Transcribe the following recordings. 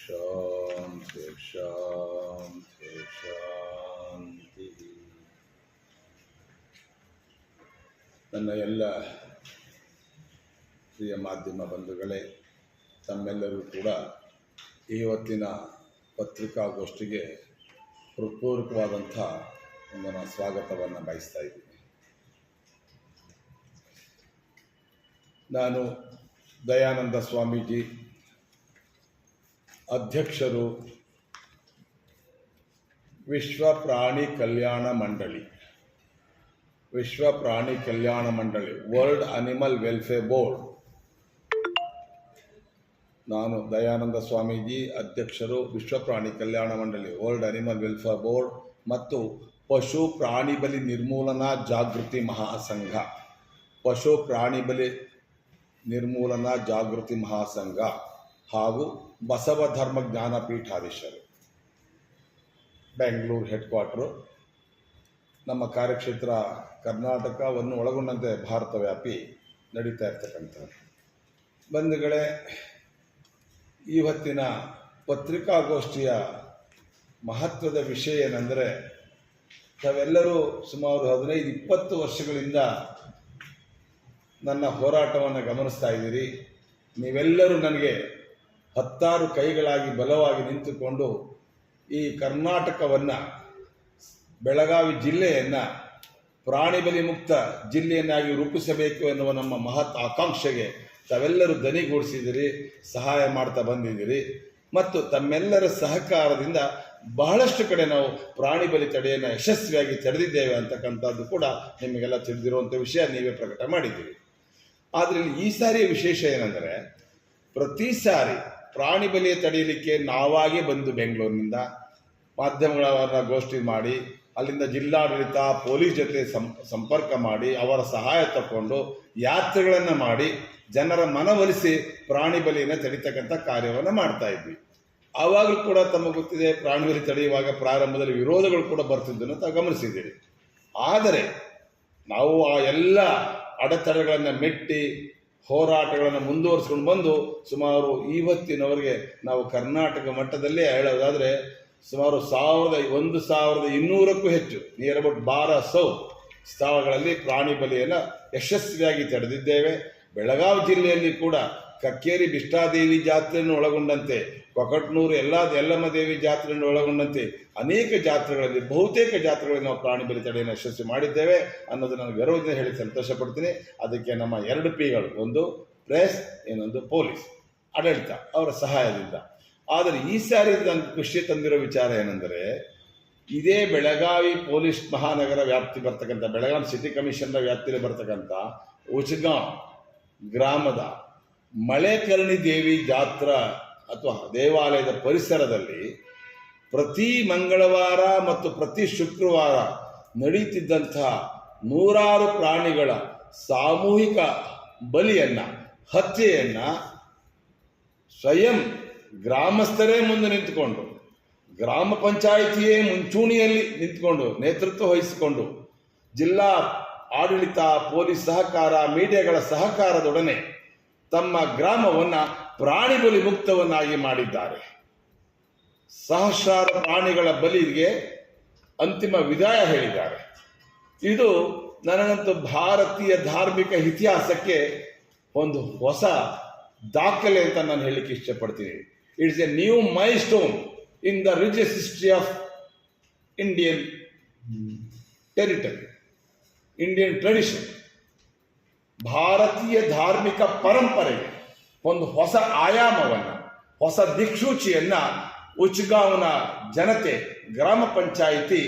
ಶಾಂತಿ ಶಾಂತಿ ಶಾಂತಿ. ನನ್ನ ಎಲ್ಲ ಪ್ರಿಯ ಮಾಧ್ಯಮ ಬಂಧುಗಳೇ, ತಮ್ಮೆಲ್ಲರೂ ಕೂಡ ಇವತ್ತಿನ ಪತ್ರಿಕಾಗೋಷ್ಠಿಗೆ ಹೃತ್ಪೂರ್ವಕವಾದಂಥ ಒಂದು ಸ್ವಾಗತವನ್ನು ಬಯಸ್ತಾ ಇದ್ದೀನಿ. ನಾನು ದಯಾನಂದ ಸ್ವಾಮೀಜಿ, ಅಧ್ಯಕ್ಷರು, ವಿಶ್ವ ಪ್ರಾಣಿ ಕಲ್ಯಾಣ ಮಂಡಳಿ, ವರ್ಲ್ಡ್ ಅನಿಮಲ್ ವೆಲ್ಫೇರ್ ಬೋರ್ಡ್. ನಾನು ದಯಾನಂದ ಸ್ವಾಮೀಜಿ, ಅಧ್ಯಕ್ಷರು, ವಿಶ್ವ ಪ್ರಾಣಿ ಕಲ್ಯಾಣ ಮಂಡಳಿ, ವರ್ಲ್ಡ್ ಅನಿಮಲ್ ವೆಲ್ಫೇರ್ ಬೋರ್ಡ್ ಮತ್ತು ಪಶು ಪ್ರಾಣಿ ಬಲಿ ನಿರ್ಮೂಲನಾ ಜಾಗೃತಿ ಮಹಾಸಂಘ, ಪಶು ಪ್ರಾಣಿ ಬಲಿ ನಿರ್ಮೂಲನಾ ಜಾಗೃತಿ ಮಹಾಸಂಘ ಹಾಗೂ ಬಸವ ಧರ್ಮ ಜ್ಞಾನಪೀಠಾಧೀಶರು, ಬೆಂಗಳೂರು ಹೆಡ್ ಕ್ವಾರ್ಟರು. ನಮ್ಮ ಕಾರ್ಯಕ್ಷೇತ್ರ ಕರ್ನಾಟಕವನ್ನು ಒಳಗೊಂಡಂತೆ ಭಾರತ ವ್ಯಾಪಿ ನಡೀತಾ ಇರ್ತಕ್ಕಂಥದ್ದು. ಬಂಧುಗಳೇ, ಇವತ್ತಿನ ಪತ್ರಿಕಾಗೋಷ್ಠಿಯ ಮಹತ್ವದ ವಿಷಯ ಏನೆಂದರೆ, ತಾವೆಲ್ಲರೂ ಸುಮಾರು 15-20 ವರ್ಷಗಳಿಂದ ನನ್ನ ಹೋರಾಟವನ್ನು ಗಮನಿಸ್ತಾ ಇದ್ದೀರಿ. ನೀವೆಲ್ಲರೂ ನನಗೆ 10 ಕೈಗಳಾಗಿ ಬಲವಾಗಿ ನಿಂತುಕೊಂಡು ಈ ಕರ್ನಾಟಕವನ್ನು, ಬೆಳಗಾವಿ ಜಿಲ್ಲೆಯನ್ನು ಪ್ರಾಣಿ ಬಲಿ ಮುಕ್ತ ಜಿಲ್ಲೆಯನ್ನಾಗಿ ರೂಪಿಸಬೇಕು ಎನ್ನುವ ನಮ್ಮ ಮಹತ್ ಆಕಾಂಕ್ಷೆಗೆ ತಾವೆಲ್ಲರೂ ದನಿಗೂಡಿಸಿದಿರಿ, ಸಹಾಯ ಮಾಡ್ತಾ ಬಂದಿದ್ದೀರಿ. ಮತ್ತು ತಮ್ಮೆಲ್ಲರ ಸಹಕಾರದಿಂದ ಬಹಳಷ್ಟು ಕಡೆ ನಾವು ಪ್ರಾಣಿ ಬಲಿ ತಡೆಯನ್ನು ಯಶಸ್ವಿಯಾಗಿ ತಡೆದಿದ್ದೇವೆ ಅಂತಕ್ಕಂಥದ್ದು ಕೂಡ ನಿಮಗೆಲ್ಲ ತಿಳಿದಿರುವಂಥ ವಿಷಯ, ನೀವೇ ಪ್ರಕಟ ಮಾಡಿದ್ದೀರಿ. ಆದರೆ ಈ ಸಾರಿಯ ವಿಶೇಷ ಏನೆಂದರೆ, ಪ್ರತಿ ಸಾರಿ ಪ್ರಾಣಿ ಬಲಿಯ ತಡೆಯಲಿಕ್ಕೆ ನಾವಾಗೇ ಬಂದು ಬೆಂಗಳೂರಿನಿಂದ ಮಾಧ್ಯಮಗಳ ಗೋಷ್ಠಿ ಮಾಡಿ, ಅಲ್ಲಿಂದ ಜಿಲ್ಲಾಡಳಿತ ಪೊಲೀಸ್ ಜೊತೆ ಸಂಪರ್ಕ ಮಾಡಿ, ಅವರ ಸಹಾಯ ತಗೊಂಡು ಯಾತ್ರೆಗಳನ್ನು ಮಾಡಿ ಜನರ ಮನವೊಲಿಸಿ ಪ್ರಾಣಿ ಬಲಿಯನ್ನು ತಡೀತಕ್ಕಂಥ ಕಾರ್ಯವನ್ನು ಮಾಡ್ತಾ ಇದ್ವಿ. ಆವಾಗಲೂ ಕೂಡ ತಮಗೆ ಗೊತ್ತಿದೆ, ಪ್ರಾಣಿ ಬಲಿ ತಡೆಯುವಾಗ ಪ್ರಾರಂಭದಲ್ಲಿ ವಿರೋಧಗಳು ಕೂಡ ಬರ್ತಿದ್ದನ್ನು ತಾವು ಗಮನಿಸಿದ್ದೀರಿ. ಆದರೆ ನಾವು ಆ ಎಲ್ಲ ಅಡೆತಡೆಗಳನ್ನು ಮೆಟ್ಟಿ ಹೋರಾಟಗಳನ್ನು ಮುಂದುವರಿಸ್ಕೊಂಡು ಬಂದು ಸುಮಾರು ಇವತ್ತಿನವರೆಗೆ ನಾವು ಕರ್ನಾಟಕ ಮಟ್ಟದಲ್ಲೇ ಹೇಳೋದಾದರೆ ಸುಮಾರು 1200ಕ್ಕೂ ಹೆಚ್ಚು, ನಿಯರ್ ಅಬೌಟ್ 1200 ಸ್ಥಳಗಳಲ್ಲಿ ಪ್ರಾಣಿ ಬಲಿಯನ್ನು ಯಶಸ್ವಿಯಾಗಿ ತಡೆದಿದ್ದೇವೆ. ಬೆಳಗಾವಿ ಜಿಲ್ಲೆಯಲ್ಲಿ ಕೂಡ ಕಕ್ಕೇರಿ ಬಿಷ್ಟಾದೇವಿ ಜಾತ್ರೆಯನ್ನು ಒಳಗೊಂಡಂತೆ, ಕೊಕಟ್ನೂರು ಯಲ್ಲಮ್ಮ ದೇವಿ ಜಾತ್ರೆಯನ್ನು ಒಳಗೊಂಡಂತೆ ಅನೇಕ ಜಾತ್ರೆಗಳಲ್ಲಿ, ಬಹುತೇಕ ಜಾತ್ರೆಗಳಲ್ಲಿ ನಾವು ಪ್ರಾಣಿ ಬಲಿ ತಡೆಯನ್ನು ಯಶಸ್ವಿ ಮಾಡಿದ್ದೇವೆ ಅನ್ನೋದು ನಾನು ಗರ್ವದಿಂದ ಹೇಳಿ ಸಂತೋಷ ಪಡ್ತೀನಿ. ಅದಕ್ಕೆ ನಮ್ಮ 2 Pಗಳು, ಒಂದು ಪ್ರೆಸ್, ಇನ್ನೊಂದು ಪೊಲೀಸ್ ಆಡಳಿತ, ಅವರ ಸಹಾಯದಿಂದ. ಆದರೆ ಈ ಸಾರಿ ನನ್ನ ಖುಷಿ ತಂದಿರೋ ವಿಚಾರ ಏನೆಂದರೆ, ಇದೇ ಬೆಳಗಾವಿ ಪೊಲೀಸ್ ಮಹಾನಗರ ವ್ಯಾಪ್ತಿ ಬರ್ತಕ್ಕಂಥ, ಬೆಳಗಾವಿ ಸಿಟಿ ಕಮಿಷನರ ವ್ಯಾಪ್ತಿಯಲ್ಲಿ ಬರ್ತಕ್ಕಂಥ ಉಚ್ಗಾಂವ್ ಗ್ರಾಮದ ಮಳೆಕರ್ಣಿ ದೇವಿ ಜಾತ್ರಾ ಅಥವಾ ದೇವಾಲಯದ ಪರಿಸರದಲ್ಲಿ ಪ್ರತಿ ಮಂಗಳವಾರ ಮತ್ತು ಪ್ರತಿ ಶುಕ್ರವಾರ ನಡೀತಿದ್ದಂತಹ 100 ಪ್ರಾಣಿಗಳ ಸಾಮೂಹಿಕ ಬಲಿಯನ್ನು, ಹತ್ಯೆಯನ್ನು ಸ್ವಯಂ ಗ್ರಾಮಸ್ಥರೇ ಮುಂದೆ ನಿಂತುಕೊಂಡು, ಗ್ರಾಮ ಪಂಚಾಯಿತಿಯೇ ಮುಂಚೂಣಿಯಲ್ಲಿ ನಿಂತುಕೊಂಡು ನೇತೃತ್ವ ವಹಿಸಿಕೊಂಡು, ಜಿಲ್ಲಾ ಆಡಳಿತ, ಪೊಲೀಸ್ ಸಹಕಾರ, ಮೀಡಿಯಾಗಳ ಸಹಕಾರದೊಡನೆ ತಮ್ಮ ಗ್ರಾಮವನ್ನು ಪ್ರಾಣಿ ಬಲಿ ಮುಕ್ತವನ್ನಾಗಿ ಮಾಡಿದ್ದಾರೆ. ಸಹಸ್ರಾರು ಪ್ರಾಣಿಗಳ ಬಲಿಗೆ ಅಂತಿಮ ವಿದಾಯ ಹೇಳಿದ್ದಾರೆ. ಇದು ನನಗಂತೂ ಭಾರತೀಯ ಧಾರ್ಮಿಕ ಇತಿಹಾಸಕ್ಕೆ ಒಂದು ಹೊಸ ದಾಖಲೆ ಅಂತ ನಾನು ಹೇಳಲಿಕ್ಕೆ ಇಷ್ಟಪಡ್ತೀನಿ. It's a new milestone in the religious history of Indian territory, Indian tradition. ಭಾರತೀಯ ಧಾರ್ಮಿಕ ಪರಂಪರೆಗೆ ಒಂದು ಹೊಸ ಆಯಾಮವನ್ನು, ಹೊಸ ದಿಕ್ಸೂಚಿಯನ್ನು ಉಚ್ಗಾಂವ್ನ ಜನತೆ, ಗ್ರಾಮ ಪಂಚಾಯಿತಿ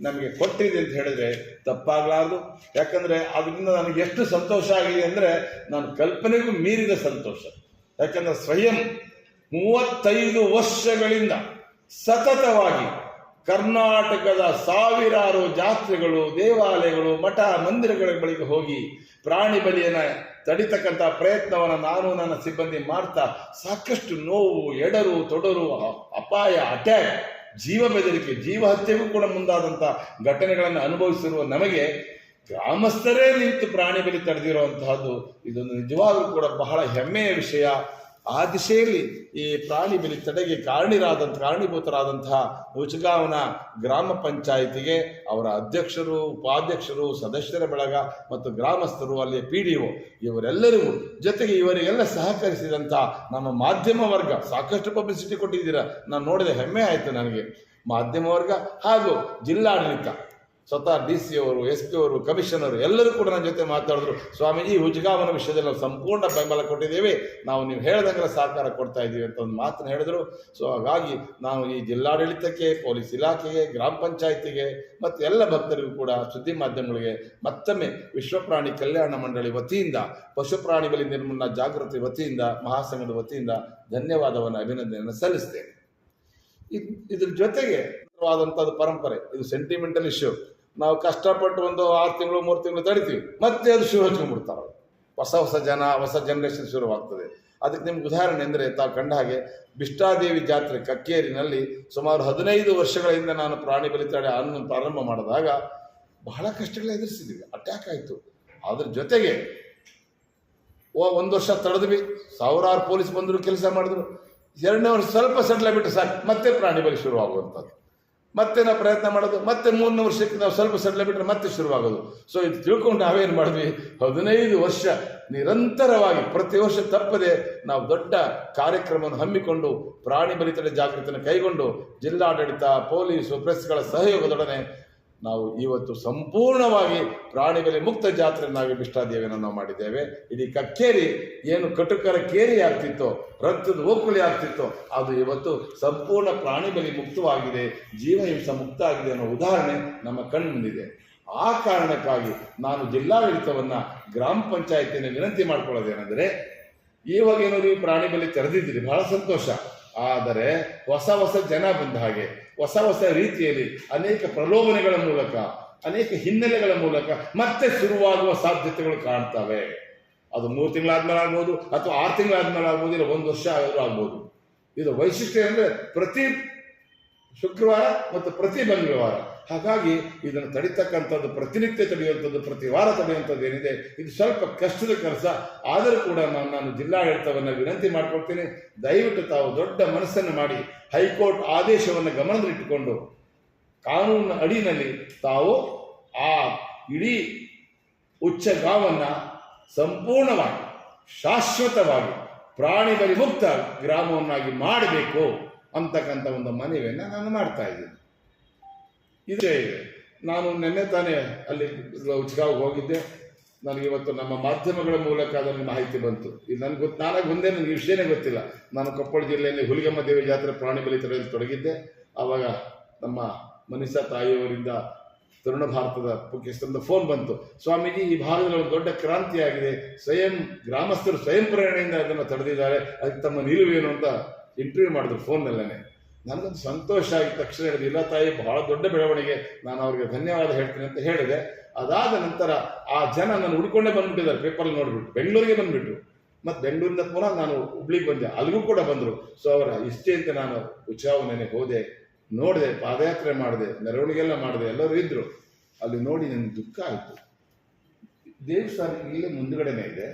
ನಮಗೆ ಕೊಟ್ಟಿದೆ ಅಂತ ಹೇಳಿದ್ರೆ ತಪ್ಪಾಗಲಾರದು. ಯಾಕಂದರೆ ಅದರಿಂದ ನನಗೆ ಎಷ್ಟು ಸಂತೋಷ ಆಗಿದೆ ಅಂದರೆ, ನಾನು ಕಲ್ಪನೆಗೂ ಮೀರಿದ ಸಂತೋಷ. ಯಾಕಂದರೆ ಸ್ವಯಂ 35 ವರ್ಷಗಳಿಂದ ಸತತವಾಗಿ ಕರ್ನಾಟಕದ ಸಾವಿರಾರು ಜಾತ್ರೆಗಳು, ದೇವಾಲಯಗಳು, ಮಠ ಮಂದಿರಗಳ ಬಳಿಗೆ ಹೋಗಿ ಪ್ರಾಣಿ ಬಲಿಯನ್ನು ತಡಿತಕ್ಕಂಥ ಪ್ರಯತ್ನವನ್ನು ನಾನು ನನ್ನ ಸಿಬ್ಬಂದಿ ಮಾಡ್ತಾ ಸಾಕಷ್ಟು ನೋವು, ಎಡರು, ತೊಡರು, ಅಪಾಯ, ಅಟ್ಯಾಕ್, ಜೀವ ಬೆದರಿಕೆ, ಜೀವ ಹತ್ಯೆಗೂ ಕೂಡ ಮುಂದಾದಂಥ ಘಟನೆಗಳನ್ನು ಅನುಭವಿಸಿರುವ ನಮಗೆ ಗ್ರಾಮಸ್ಥರೇ ನಿಂತು ಪ್ರಾಣಿ ಬಲಿ ತಡೆದಿರುವಂತಹದ್ದು ಇದೊಂದು ನಿಜವಾಗ್ಲೂ ಕೂಡ ಬಹಳ ಹೆಮ್ಮೆಯ ವಿಷಯ. ಆ ದಿಶೆಯಲ್ಲಿ ಈ ಪ್ರಾಣಿ ಬಲಿ ತಡೆಗೆ ಕಾರಣೀಭೂತರಾದಂತಹ ಉಚ್ಗಾಂವ್ನ ಗ್ರಾಮ ಪಂಚಾಯಿತಿಗೆ ಅವರ ಅಧ್ಯಕ್ಷರು, ಉಪಾಧ್ಯಕ್ಷರು, ಸದಸ್ಯರ ಬಳಗ ಮತ್ತು ಗ್ರಾಮಸ್ಥರು, ಅಲ್ಲಿಯ PDO ಇವರೆಲ್ಲರಿಗೂ, ಜೊತೆಗೆ ಇವರಿಗೆಲ್ಲ ಸಹಕರಿಸಿದಂಥ ನಮ್ಮ ಮಾಧ್ಯಮ ವರ್ಗ, ಸಾಕಷ್ಟು ಪಬ್ಲಿಸಿಟಿ ಕೊಟ್ಟಿದ್ದೀರಾ, ನಾನು ನೋಡಿದೆ, ಹೆಮ್ಮೆ ಆಯಿತು ನನಗೆ. ಮಾಧ್ಯಮ ವರ್ಗ ಹಾಗೂ ಜಿಲ್ಲಾಡಳಿತ, ಸ್ವತಃ DC ಅವರು, SP ಅವರು, ಕಮಿಷನರು ಎಲ್ಲರೂ ಕೂಡ ನನ್ನ ಜೊತೆ ಮಾತಾಡಿದ್ರು. ಸ್ವಾಮೀಜಿ, ಉಚ್ಗಾಂವ್ನ ವಿಷಯದಲ್ಲಿ ನಾವು ಸಂಪೂರ್ಣ ಬೆಂಬಲ ಕೊಟ್ಟಿದ್ದೇವೆ, ನಾವು ನೀವು ಹೇಳ್ದಂಗೆಲ್ಲ ಸಹಕಾರ ಕೊಡ್ತಾ ಇದ್ದೀವಿ ಅಂತ ಒಂದು ಮಾತನ್ನು ಹೇಳಿದ್ರು. ಸೊ ಹಾಗಾಗಿ ನಾನು ಈ ಜಿಲ್ಲಾಡಳಿತಕ್ಕೆ, ಪೊಲೀಸ್ ಇಲಾಖೆಗೆ, ಗ್ರಾಮ ಪಂಚಾಯತಿಗೆ ಮತ್ತು ಎಲ್ಲ ಭಕ್ತರಿಗೂ ಕೂಡ, ಸುದ್ದಿ ಮಾಧ್ಯಮಗಳಿಗೆ ಮತ್ತೊಮ್ಮೆ ವಿಶ್ವ ಪ್ರಾಣಿ ಕಲ್ಯಾಣ ಮಂಡಳಿ ವತಿಯಿಂದ, ಪಶು ಪ್ರಾಣಿ ಬಲಿ ನಿರ್ಮೂಲನಾ ಜಾಗೃತಿ ವತಿಯಿಂದ, ಮಹಾಸಂಘದ ವತಿಯಿಂದ ಧನ್ಯವಾದವನ್ನು, ಅಭಿನಂದನೆಯನ್ನು ಸಲ್ಲಿಸ್ತೇನೆ. ಇದ್ರ ಜೊತೆಗೆ ವಾದಂಥದ್ದು ಪರಂಪರೆ, ಇದು ಸೆಂಟಿಮೆಂಟಲ್ ಇಶ್ಯೂ. ನಾವು ಕಷ್ಟಪಟ್ಟು ಒಂದು 6 ತಿಂಗಳು 3 ತಿಂಗಳು ತಡಿತೀವಿ, ಮತ್ತೆ ಅದು ಶುರು ಹಚ್ಕೊಂಡ್ಬಿಡ್ತಾರೆ. ಹೊಸ ಜನರೇಷನ್ ಶುರುವಾಗ್ತದೆ. ಅದಕ್ಕೆ ನಿಮ್ಗೆ ಉದಾಹರಣೆ ಅಂದರೆ, ತಾವು ಕಂಡ ಹಾಗೆ ಬಿಷ್ಟಾದೇವಿ ಜಾತ್ರೆ ಕಕ್ಕೇರಿನಲ್ಲಿ ಸುಮಾರು 15 ವರ್ಷಗಳಿಂದ ನಾನು ಪ್ರಾಣಿ ಬಲಿ ತಡೆ ಪ್ರಾರಂಭ ಮಾಡಿದಾಗ ಬಹಳ ಕಷ್ಟಗಳು ಎದುರಿಸಿದ್ವಿ. ಅಟ್ಯಾಕ್ ಆಯಿತು. ಅದ್ರ ಜೊತೆಗೆ 1 ವರ್ಷ ತಡೆದ್ವಿ, ಸಾವಿರಾರು ಪೊಲೀಸ್ ಬಂದರು, ಕೆಲಸ ಮಾಡಿದ್ರು. 2ನೇ ವರ್ಷ ಸ್ವಲ್ಪ ಸೆಟ್ಲ್ ಬಿಟ್ಟು ಸಾಕು, ಮತ್ತೆ ಪ್ರಾಣಿ ಬಲಿ ಶುರುವಾಗುವಂಥದ್ದು. ಮತ್ತೆ ನಾವು ಪ್ರಯತ್ನ ಮಾಡೋದು, ಮತ್ತೆ 3ನೇ ವರ್ಷಕ್ಕೆ ನಾವು ಸ್ವಲ್ಪ ಸೆಟ್ಲ್ ಬಿಟ್ಟರೆ ಮತ್ತೆ ಶುರುವಾಗೋದು. ಸೊ ಇದು ತಿಳ್ಕೊಂಡು ನಾವೇನು ಮಾಡಿದ್ವಿ, 15 ವರ್ಷ ನಿರಂತರವಾಗಿ ಪ್ರತಿ ವರ್ಷ ತಪ್ಪದೆ ನಾವು ದೊಡ್ಡ ಕಾರ್ಯಕ್ರಮವನ್ನು ಹಮ್ಮಿಕೊಂಡು ಪ್ರಾಣಿ ಬಲಿ ತಡೆ ಜಾಗೃತಿಯನ್ನು ಕೈಗೊಂಡು ಜಿಲ್ಲಾಡಳಿತ, ಪೊಲೀಸು, ಪ್ರೆಸ್ಗಳ ಸಹಯೋಗದೊಡನೆ ನಾವು ಇವತ್ತು ಸಂಪೂರ್ಣವಾಗಿ ಪ್ರಾಣಿ ಬಲಿ ಮುಕ್ತ ಜಾತ್ರೆಯನ್ನಾಗಿ ಬಿಷ್ಟಾದೇವಿಯನ್ನು ನಾವು ಮಾಡಿದ್ದೇವೆ. ಇಡೀ ಕಕ್ಕೇರಿ ಏನು ಕಟುಕರ ಕೇರಿ ಆಗ್ತಿತ್ತೋ, ರಕ್ತದ ಓಕುಳಿ ಆಗ್ತಿತ್ತೋ, ಅದು ಇವತ್ತು ಸಂಪೂರ್ಣ ಪ್ರಾಣಿ ಬಲಿ ಮುಕ್ತವಾಗಿದೆ, ಜೀವಹಿಂಸೆ ಮುಕ್ತ ಆಗಿದೆ ಅನ್ನೋ ಉದಾಹರಣೆ ನಮ್ಮ ಕಣ್ಣಿದೆ. ಆ ಕಾರಣಕ್ಕಾಗಿ ನಾನು ಜಿಲ್ಲಾಡಳಿತವನ್ನು, ಗ್ರಾಮ ಪಂಚಾಯತಿಯನ್ನು ವಿನಂತಿ ಮಾಡ್ಕೊಳ್ಳೋದೇನೆಂದರೆ, ಇವಾಗೇನೋ ನೀವು ಪ್ರಾಣಿ ಬಲಿ ತೆರೆದಿದ್ದೀರಿ, ಬಹಳ ಸಂತೋಷ. ಆದರೆ ಹೊಸ ಜನ ಬಂದ ಹಾಗೆ, ಹೊಸ ರೀತಿಯಲ್ಲಿ ಅನೇಕ ಪ್ರಲೋಭನೆಗಳ ಮೂಲಕ, ಅನೇಕ ಹಿನ್ನೆಲೆಗಳ ಮೂಲಕ ಮತ್ತೆ ಶುರುವಾಗುವ ಸಾಧ್ಯತೆಗಳು ಕಾಣ್ತವೆ. ಅದು 3 ತಿಂಗಳಾದ್ಮೇಲೆ ಆಗ್ಬೋದು, ಅಥವಾ 6 ತಿಂಗಳಾದ್ಮೇಲೆ ಆಗ್ಬೋದು, ಇಲ್ಲ 1 ವರ್ಷ ಆದರೂ ಆಗ್ಬೋದು. ಇದು ವೈಶಿಷ್ಟ್ಯ ಅಂದರೆ ಪ್ರತಿ ಶುಕ್ರವಾರ ಮತ್ತು ಪ್ರತಿ ಮಂಗಳವಾರ. ಹಾಗಾಗಿ ಇದನ್ನು ತಡಿತಕ್ಕಂಥದ್ದು, ಪ್ರತಿನಿತ್ಯ ತಡೆಯುವಂಥದ್ದು, ಪ್ರತಿ ವಾರ ತಡೆಯುವಂಥದ್ದು ಏನಿದೆ, ಇದು ಸ್ವಲ್ಪ ಕಷ್ಟದ ಕೆಲಸ. ಆದರೂ ಕೂಡ ನಾನು ಜಿಲ್ಲಾಡಳಿತವನ್ನು ವಿನಂತಿ ಮಾಡ್ಕೊಳ್ತೀನಿ, ದಯವಿಟ್ಟು ತಾವು ದೊಡ್ಡ ಮನಸ್ಸನ್ನು ಮಾಡಿ ಹೈಕೋರ್ಟ್ ಆದೇಶವನ್ನು ಗಮನದಲ್ಲಿಟ್ಟುಕೊಂಡು ಕಾನೂನಿನ ಅಡಿಯಲ್ಲಿ ತಾವು ಆ ಇಡೀ ಉಚ್ಗಾಂವನ್ನು ಸಂಪೂರ್ಣವಾಗಿ, ಶಾಶ್ವತವಾಗಿ ಪ್ರಾಣಿ ಬಲಿ ಮುಕ್ತ ಗ್ರಾಮವನ್ನಾಗಿ ಮಾಡಬೇಕು ಅಂತಕ್ಕಂಥ ಒಂದು ಮನವಿಯನ್ನು ನಾನು ಮಾಡ್ತಾ ಇದ್ದೀನಿ. ಇದೇ ನಾನು ನಿನ್ನೆ ತಾನೇ ಅಲ್ಲಿ ಉಚ್ಗಾಂವ್ಗೆ ಹೋಗಿದ್ದೆ. ನನಗಿವತ್ತು ನಮ್ಮ ಮಾಧ್ಯಮಗಳ ಮೂಲಕ ಅದನ್ನು ಮಾಹಿತಿ ಬಂತು. ಇದು ನನಗೆ ನನಗೆ ವಿಷಯನೇ ಗೊತ್ತಿಲ್ಲ. ನಾನು ಕೊಪ್ಪಳ ಜಿಲ್ಲೆಯಲ್ಲಿ ಹುಲಿಗೆಮ್ಮ ದೇವಿ ಜಾತ್ರೆ ಪ್ರಾಣಿ ಬಲಿ ತಡೆಯಲ್ಲಿ ತೊಡಗಿದ್ದೆ. ಆವಾಗ ನಮ್ಮ ಮನೀಷಾ ತಾಯಿಯವರಿಂದ ತರುಣ ಭಾರತದ ಮುಖ್ಯಸ್ಥರಿಂದ ಫೋನ್ ಬಂತು, ಸ್ವಾಮೀಜಿ ಈ ಭಾಗದಲ್ಲಿ ಒಂದು ದೊಡ್ಡ ಕ್ರಾಂತಿಯಾಗಿದೆ, ಗ್ರಾಮಸ್ಥರು ಸ್ವಯಂ ಪ್ರೇರಣೆಯಿಂದ ಅದನ್ನು ತಡೆದಿದ್ದಾರೆ, ಅದಕ್ಕೆ ತಮ್ಮ ನಿಲುವೇನು ಅಂತ ಇಂಟರ್ವ್ಯೂ ಮಾಡಿದ್ರು ಫೋನ್ನಲ್ಲೇ. ನನಗೊಂದು ಸಂತೋಷ ಆಗಿದ ತಕ್ಷಣ ಹೇಳಿದೆ, ಇಲ್ಲ ತಾಯಿ, ಬಹಳ ದೊಡ್ಡ ಬೆಳವಣಿಗೆ, ನಾನು ಅವ್ರಿಗೆ ಧನ್ಯವಾದ ಹೇಳ್ತೀನಿ ಅಂತ ಹೇಳಿದೆ. ಅದಾದ ನಂತರ ಆ ಜನ ನಾನು ಹುಡ್ಕೊಂಡೇ ಬಂದ್ಬಿಟ್ಟಿದ್ದಾರೆ, ಪೇಪರಲ್ಲಿ ನೋಡ್ಬಿಟ್ಟು ಬೆಂಗಳೂರಿಗೆ ಬಂದುಬಿಟ್ರು. ಮತ್ತು ಬೆಂಗಳೂರಿಂದ ಪುನಃ ನಾನು ಹುಬ್ಳಿಗೆ ಬಂದೆ, ಅಲ್ಲಿಗೂ ಕೂಡ ಬಂದರು. ಸೊ ಅವರ ಇಷ್ಟೆಂತ ನಾನು ಉಚ್ಗಾಂವ್ಗೆ ಹೋದೆ, ನೋಡಿದೆ, ಪಾದಯಾತ್ರೆ ಮಾಡಿದೆ, ಮೆರವಣಿಗೆಲ್ಲ ಮಾಡಿದೆ, ಎಲ್ಲರೂ ಇದ್ದರು. ಅಲ್ಲಿ ನೋಡಿ ನನಗೆ ದುಃಖ ಆಯಿತು. ದೇವಸ್ಥಾನ ಇಲ್ಲೇ ಮುಂದುಗಡೆನೇ ಇದೆ,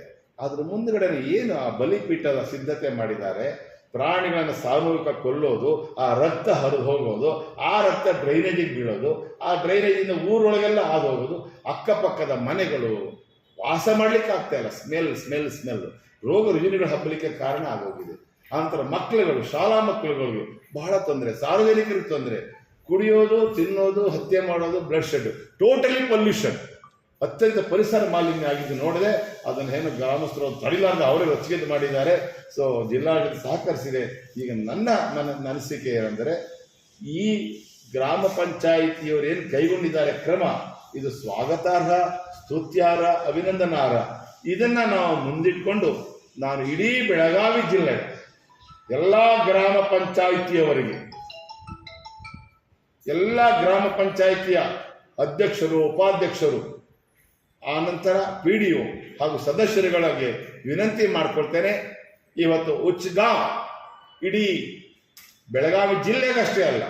ಅದ್ರ ಮುಂದುಗಡೆನೆ ಏನು ಆ ಬಲಿಪೀಠದ ಸಿದ್ಧತೆ ಮಾಡಿದ್ದಾರೆ. ಪ್ರಾಣಿಗಳನ್ನು ಸಾಮೂಹಿಕ ಕೊಲ್ಲೋದು, ಆ ರಕ್ತ ಹರಿದು ಹೋಗೋದು, ಆ ರಕ್ತ ಡ್ರೈನೇಜಿಗೆ ಬೀಳೋದು, ಆ ಡ್ರೈನೇಜಿಂದ ಊರೊಳಗೆಲ್ಲ ಹಾದು ಹೋಗೋದು, ಅಕ್ಕಪಕ್ಕದ ಮನೆಗಳು ವಾಸ ಮಾಡಲಿಕ್ಕೆ ಆಗ್ತಾ ಇಲ್ಲ, ಸ್ಮೆಲ್ ರೋಗ ರುಜಿನಗಳು ಹಬ್ಬಲಿಕ್ಕೆ ಕಾರಣ ಆಗೋಗಿದೆ. ಆನಂತರ ಮಕ್ಕಳುಗಳು, ಶಾಲಾ ಮಕ್ಕಳುಗಳಿಗೆ ಬಹಳ ತೊಂದರೆ, ಸಾರ್ವಜನಿಕರಿಗೆ ತೊಂದರೆ, ಕುಡಿಯೋದು, ತಿನ್ನೋದು, ಹತ್ಯೆ ಮಾಡೋದು, ಬ್ಲಡ್ ಶೆಡ್, ಟೋಟಲಿ ಪೊಲ್ಯೂಷನ್, ಅತ್ಯಂತ ಪರಿಸರ ಮಾಲಿನ್ಯ ಆಗಿದ್ದು ನೋಡಿದೆ. ಅದನ್ನು ಏನು ಗ್ರಾಮಸ್ಥರು ತಡಿಲಾರ್ದು ಅವರೇ ರೊಚ್ಚಿಗೆ ಮಾಡಿದ್ದಾರೆ. ಸೊ ಜಿಲ್ಲಾಡಳಿತ ಸಹಕರಿಸಿದೆ. ಈಗ ನನ್ನ ಅನಿಸಿಕೆ ಏನಂದರೆ, ಈ ಗ್ರಾಮ ಪಂಚಾಯಿತಿಯವರು ಏನು ಕೈಗೊಂಡಿದ್ದಾರೆ ಕ್ರಮ, ಇದು ಸ್ವಾಗತಾರ್ಹ, ಸ್ತುತ್ಯಾರ್ಹ, ಅಭಿನಂದನಾರ್ಹ. ಇದನ್ನು ನಾವು ಮುಂದಿಟ್ಕೊಂಡು ನಾನು ಇಡೀ ಬೆಳಗಾವಿ ಜಿಲ್ಲೆ ಎಲ್ಲ ಗ್ರಾಮ ಪಂಚಾಯಿತಿಯವರಿಗೆ, ಎಲ್ಲ ಗ್ರಾಮ ಪಂಚಾಯಿತಿಯ ಅಧ್ಯಕ್ಷರು, ಉಪಾಧ್ಯಕ್ಷರು, ಆನಂತರ PDO ಹಾಗೂ ಸದಸ್ಯರುಗಳಿಗೆ ವಿನಂತಿ ಮಾಡಿಕೊಳ್ತೇನೆ. ಇವತ್ತು ಉಚ್ಗಾಂವ್ ಇಡೀ ಬೆಳಗಾವಿ ಜಿಲ್ಲೆಗಷ್ಟೇ ಅಲ್ಲ,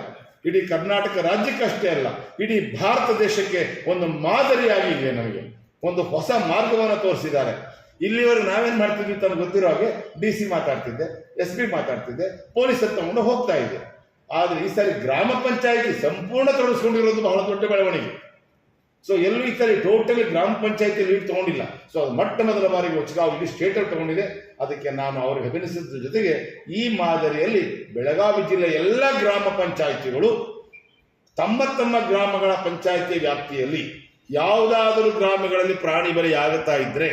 ಇಡೀ ಕರ್ನಾಟಕ ರಾಜ್ಯಕ್ಕಷ್ಟೇ ಅಲ್ಲ, ಇಡೀ ಭಾರತ ದೇಶಕ್ಕೆ ಒಂದು ಮಾದರಿಯಾಗಿದೆ. ನಮಗೆ ಒಂದು ಹೊಸ ಮಾರ್ಗವನ್ನು ತೋರಿಸಿದ್ದಾರೆ. ಇಲ್ಲಿವರೆಗೆ ನಾವೇನ್ ಮಾಡ್ತಿದ್ವಿ ತನಗೆ ಗೊತ್ತಿರೋ ಹಾಗೆ DC ಮಾತಾಡ್ತಿದ್ದೆ, SP ಮಾತಾಡ್ತಿದ್ದೆ, ಪೊಲೀಸರು ತಗೊಂಡು ಹೋಗ್ತಾ ಇದ್ದೆ. ಆದ್ರೆ ಈ ಸಾರಿ ಗ್ರಾಮ ಪಂಚಾಯತಿ ಸಂಪೂರ್ಣ ತೊಡಗಿಸ್ಕೊಂಡಿರೋದು ಬಹಳ ದೊಡ್ಡ ಬೆಳವಣಿಗೆ. ಸೊ ಎಲ್ಲೂ ಈ ಸಾರಿ ಟೋಟಲಿ ಗ್ರಾಮ ಪಂಚಾಯತಿ ಲೀಡ್ ತಗೊಂಡಿಲ್ಲ. ಸೊ ಅದು ಮೊಟ್ಟ ಮೊದಲ ಬಾರಿಗೆ ಉಚ್ಗಾಂವ್ ಇಡೀ ಸ್ಟೇಟಲ್ಲಿ ತಗೊಂಡಿದೆ. ಅದಕ್ಕೆ ನಾನು ಅವರಿಗೆ ಅಭಿನಂದಿಸಿದ ಜೊತೆಗೆ ಈ ಮಾದರಿಯಲ್ಲಿ ಬೆಳಗಾವಿ ಜಿಲ್ಲೆಯ ಎಲ್ಲ ಗ್ರಾಮ ಪಂಚಾಯಿತಿಗಳು ತಮ್ಮ ತಮ್ಮ ಗ್ರಾಮಗಳ ಪಂಚಾಯಿತಿ ವ್ಯಾಪ್ತಿಯಲ್ಲಿ ಯಾವುದಾದರೂ ಗ್ರಾಮಗಳಲ್ಲಿ ಪ್ರಾಣಿ ಬಲಿ ಆಗುತ್ತಾ ಇದ್ರೆ,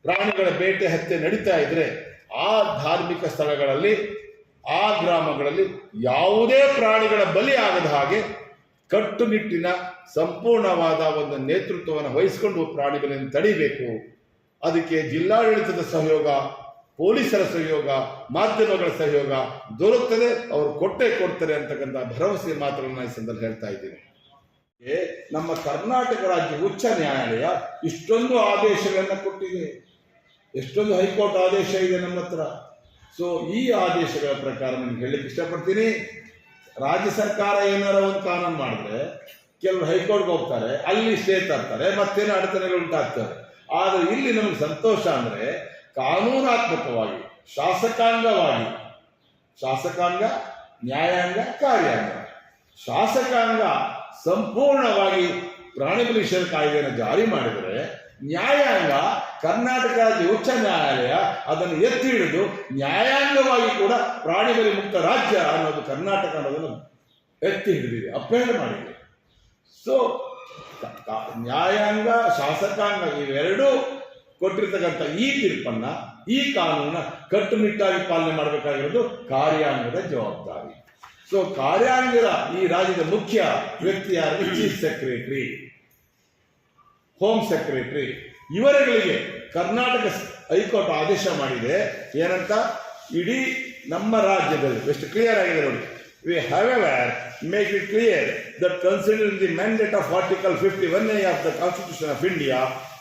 ಪ್ರಾಣಿಗಳ ಬೇಟೆ ಹತ್ಯೆ ನಡೀತಾ ಇದ್ರೆ, ಆ ಧಾರ್ಮಿಕ ಸ್ಥಳಗಳಲ್ಲಿ ಆ ಗ್ರಾಮಗಳಲ್ಲಿ ಯಾವುದೇ ಪ್ರಾಣಿಗಳ ಬಲಿ ಆಗದ ಹಾಗೆ ಕಟ್ಟುನಿಟ್ಟಿನ ಸಂಪೂರ್ಣವಾದ ಒಂದು ನೇತೃತ್ವವನ್ನು ವಹಿಸಿಕೊಂಡು ಪ್ರಾಣಿ ಬಲಿಯನ್ನು ತಡಿಬೇಕು. ಅದಕ್ಕೆ ಜಿಲ್ಲಾಡಳಿತದ ಸಹಯೋಗ, ಪೊಲೀಸರ ಸಹಯೋಗ, ಮಾಧ್ಯಮಗಳ ಸಹಯೋಗ ದೊರಕುತ್ತದೆ. ಅವರು ಕೊಡ್ತಾರೆ ಅಂತಕ್ಕಂಥ ಭರವಸೆ ಮಾತ್ರವನ್ನು ಈ ಸಂದರ್ಭ ಹೇಳ್ತಾ ಇದ್ದೀನಿ. ನಮ್ಮ ಕರ್ನಾಟಕ ರಾಜ್ಯ ಉಚ್ಚ ನ್ಯಾಯಾಲಯ ಇಷ್ಟೊಂದು ಆದೇಶಗಳನ್ನು ಕೊಟ್ಟಿದೆ, ಎಷ್ಟೊಂದು ಹೈಕೋರ್ಟ್ ಆದೇಶ ಇದೆ ನಮ್ಮ ಹತ್ರ. ಸೊ ಈ ಆದೇಶಗಳ ಪ್ರಕಾರ ನಿಮ್ಗೆ ಹೇಳಲಿಕ್ಕೆ ಇಷ್ಟಪಡ್ತೀನಿ. ರಾಜ್ಯ ಸರ್ಕಾರ ಏನಾರ ಒಂದು ಕಾನೂನು ಮಾಡಿದ್ರೆ ಕೆಲವರು ಹೈಕೋರ್ಟ್ಗೆ ಹೋಗ್ತಾರೆ, ಅಲ್ಲಿ ಸ್ಟೇ ತರ್ತಾರೆ, ಮತ್ತೇನೋ ಅಡೆತಡೆಗಳು ಉಂಟಾಗ್ತವೆ. ಆದರೆ ಇಲ್ಲಿ ನಮ್ಗೆ ಸಂತೋಷ ಅಂದರೆ ಕಾನೂನಾತ್ಮಕವಾಗಿ ಶಾಸಕಾಂಗವಾಗಿ, ಶಾಸಕಾಂಗ, ನ್ಯಾಯಾಂಗ, ಕಾರ್ಯಾಂಗ, ಶಾಸಕಾಂಗ ಸಂಪೂರ್ಣವಾಗಿ ಪ್ರಾಣಿ ಬಲಿ ನಿಷೇಧ ಕಾಯ್ದೆಯನ್ನು ಜಾರಿ ಮಾಡಿದರೆ, ನ್ಯಾಯಾಂಗ ಕರ್ನಾಟಕ ರಾಜ್ಯ ಉಚ್ಚ ನ್ಯಾಯಾಲಯ ಅದನ್ನು ಎತ್ತಿ ಹಿಡಿದು ನ್ಯಾಯಾಂಗವಾಗಿ ಕೂಡ ಪ್ರಾಣಿ ಬಲಿ ಮುಕ್ತ ರಾಜ್ಯ ಅನ್ನೋದು ಕರ್ನಾಟಕ ಅನ್ನೋದನ್ನು ಎತ್ತಿ ಹಿಡಿದಿದೆ, ಅಪ್ಪಣೆ ಮಾಡಿದೆ. ಸೊ ನ್ಯಾಯಾಂಗ, ಶಾಸಕಾಂಗ ಇವೆರಡೂ ಕೊಟ್ಟಿರ್ತಕ್ಕಂಥ ಈ ತೀರ್ಪನ್ನ, ಈ ಕಾನೂನನ್ನ ಕಟ್ಟುನಿಟ್ಟಾಗಿ ಪಾಲನೆ ಮಾಡಬೇಕಾಗಿರೋದು ಕಾರ್ಯಾಂಗದ ಜವಾಬ್ದಾರಿ. ಸೊ ಕಾರ್ಯಾಂಗದ ಈ ರಾಜ್ಯದ ಮುಖ್ಯ ವ್ಯಕ್ತಿ ಯಾರು? Chief secretary, home secretary. ಇವರುಗಳಿಗೆ ಕರ್ನಾಟಕ ಹೈಕೋರ್ಟ್ ಆದೇಶ ಮಾಡಿದೆ. ಏನಂತ? ಇಡೀ ನಮ್ಮ ರಾಜ್ಯದಲ್ಲಿ ಎಷ್ಟು ಕ್ಲಿಯರ್ ಆಗಿದೆ ನೋಡಿ. We however make it clear that considering the mandate of Article 51A of the Constitution of India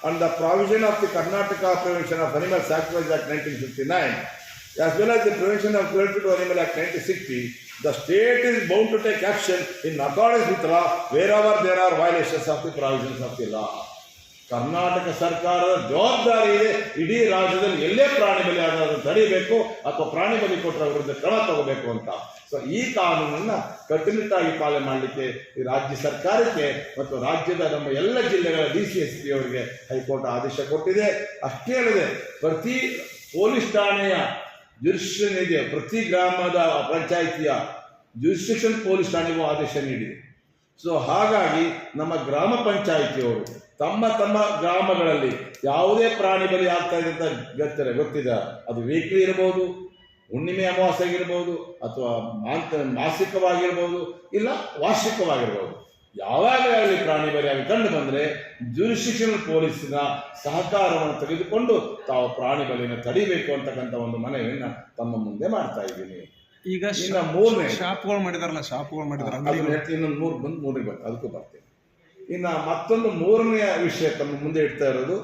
and the provision of the Karnataka Prevention of Animal Sacrifice Act 1959 as well as the Prevention of Cruelty to Animal Act 1960, the state is bound to take action in accordance with law wherever there are violations of the provisions of the law. Karnataka ಸರ್ಕಾರದ ಜವಾಬ್ದಾರಿ ಇದೆ ಇಡೀ ರಾಜ್ಯದಲ್ಲಿ ಎಲ್ಲೇ ಪ್ರಾಣಿ ಬಲಿ ಆಗೋದನ್ನು ತಡೆಯಬೇಕು ಅಥವಾ ಪ್ರಾಣಿ ಬಲಿ ಕೊಟ್ಟರ ವಿರುದ್ಧ ಕ್ರಮ ತಗೋಬೇಕು ಅಂತ. ಸೊ ಈ ಕಾನೂನನ್ನ ಕಟ್ಟುನಿಟ್ಟಾಗಿ ಪಾಲನೆ ಮಾಡಲಿಕ್ಕೆ ಈ ರಾಜ್ಯ ಸರ್ಕಾರಕ್ಕೆ ಮತ್ತು ರಾಜ್ಯದ ನಮ್ಮ ಎಲ್ಲ ಜಿಲ್ಲೆಗಳ DCSP ಅವರಿಗೆ ಹೈಕೋರ್ಟ್ ಆದೇಶ ಕೊಟ್ಟಿದೆ. ಅಷ್ಟೇ ಅಲ್ಲದೆ ಪ್ರತಿ ಪೊಲೀಸ್ ಠಾಣೆಯ ಜುರಿಸ್ಡಿಕ್ಷನ್ ಇದೆ, ಪ್ರತಿ ಗ್ರಾಮದ ಪಂಚಾಯಿತಿಯ ಜುರಿಸ್ಡಿಕ್ಷನ್ ಪೊಲೀಸ್ ಠಾಣೆಗೂ ಆದೇಶ ನೀಡಿದೆ. ಸೊ ಹಾಗಾಗಿ ನಮ್ಮ ಗ್ರಾಮ ಪಂಚಾಯಿತಿಯವರು ತಮ್ಮ ತಮ್ಮ ಗ್ರಾಮಗಳಲ್ಲಿ ಯಾವುದೇ ಪ್ರಾಣಿ ಬಲಿ ಆಗ್ತಾ ಇದೆ ಅಂತ ಗೊತ್ತಿದೆ, ಅದು ವೀಕ್ಲಿ ಇರಬಹುದು, ಹುಣ್ಣಿಮೆ ಅಮಾವಾಸ್ಯೆ ಆಗಿರ್ಬೋದು, ಅಥವಾ ಮಾಸಿಕವಾಗಿರ್ಬೋದು, ಇಲ್ಲ ವಾರ್ಷಿಕವಾಗಿರ್ಬೋದು, ಯಾವಾಗಲೇ ಆಗಲಿ ಪ್ರಾಣಿ ಬಲಿ ಆಗಿ ಕಂಡು ಬಂದರೆ ಜುರಿಸ್ಡಿಕ್ಷನ್ ಪೊಲೀಸಿನ ಸಹಕಾರವನ್ನು ತೆಗೆದುಕೊಂಡು ತಾವು ಪ್ರಾಣಿ ಬಲಿಯನ್ನು ತಡಿಬೇಕು ಅಂತಕ್ಕಂಥ ಒಂದು ಮನವಿಯನ್ನು ತಮ್ಮ ಮುಂದೆ ಮಾಡ್ತಾ ಇದ್ದೀನಿ. ಈಗ ಮೂರನೇ ಶಾಪ್ಗಳು ಮಾಡಿದಾರಲ್ಲ, ಶಾಪ್ಗಳು ಮಾಡಿದಾರೆ, ಇನ್ನೊಂದು ಮೂರನೇ ಬಂತು, ಅದಕ್ಕೂ ಬರ್ತೇನೆ. ಇನ್ನು ಮತ್ತೊಂದು ಮೂರನೆಯ ವಿಷಯ ತಮ್ಮ ಮುಂದೆ ಇಡ್ತಾ ಇರೋದು,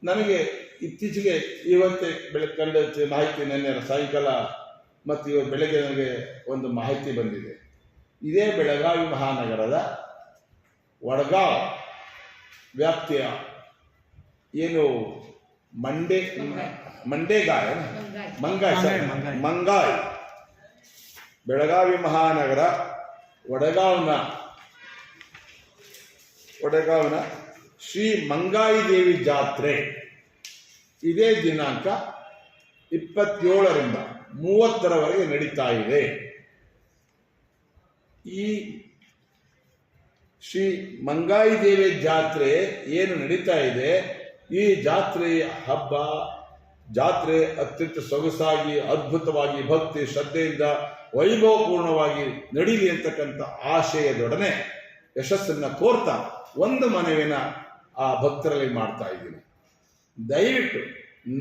ನನಗೆ ಇತ್ತೀಚೆಗೆ ಇವತ್ತೇ ಬೆಳಗ್ಗೆ ಮಾಹಿತಿ, ನೆನ್ನೆ ಸಾಯಂಕಾಲ ಮತ್ತು ಇವತ್ತು ಬೆಳಗ್ಗೆ ನನಗೆ ಒಂದು ಮಾಹಿತಿ ಬಂದಿದೆ. ಇದೇ ಬೆಳಗಾವಿ ಮಹಾನಗರದ ವಡಗಾಂವ್ ವ್ಯಾಪ್ತಿಯ ಏನು ಮಂಗಾಯ್ ಬೆಳಗಾವಿ ಮಹಾನಗರ ವಡಗಾಂವ್ನ ಶ್ರೀ ಮಂಗಾಯಿ ದೇವಿ ಜಾತ್ರೆ ಇದೇ ದಿನಾಂಕ 27ರಿಂದ 30ರವರೆಗೆ ನಡೀತಾ ಇದೆ. ಈ ಶ್ರೀ ಮಂಗಾಯಿ ದೇವಿ ಜಾತ್ರೆ ಏನು ನಡೀತಾ ಇದೆ, ಈ ಜಾತ್ರೆಯ ಜಾತ್ರೆ ಅತ್ಯಂತ ಸೊಗಸಾಗಿ, ಅದ್ಭುತವಾಗಿ, ಭಕ್ತಿ ಶ್ರದ್ಧೆಯಿಂದ ವೈಭವಪೂರ್ಣವಾಗಿ ನಡೀಲಿ ಅಂತಕ್ಕಂಥ ಆಶಯದೊಡನೆ ಯಶಸ್ಸನ್ನು ಕೋರ್ತಾ ಒಂದು ಮನವಿನ ಆ ಭಕ್ತರಲ್ಲಿ ಮಾಡ್ತಾ ಇದ್ದೀನಿ. ದಯವಿಟ್ಟು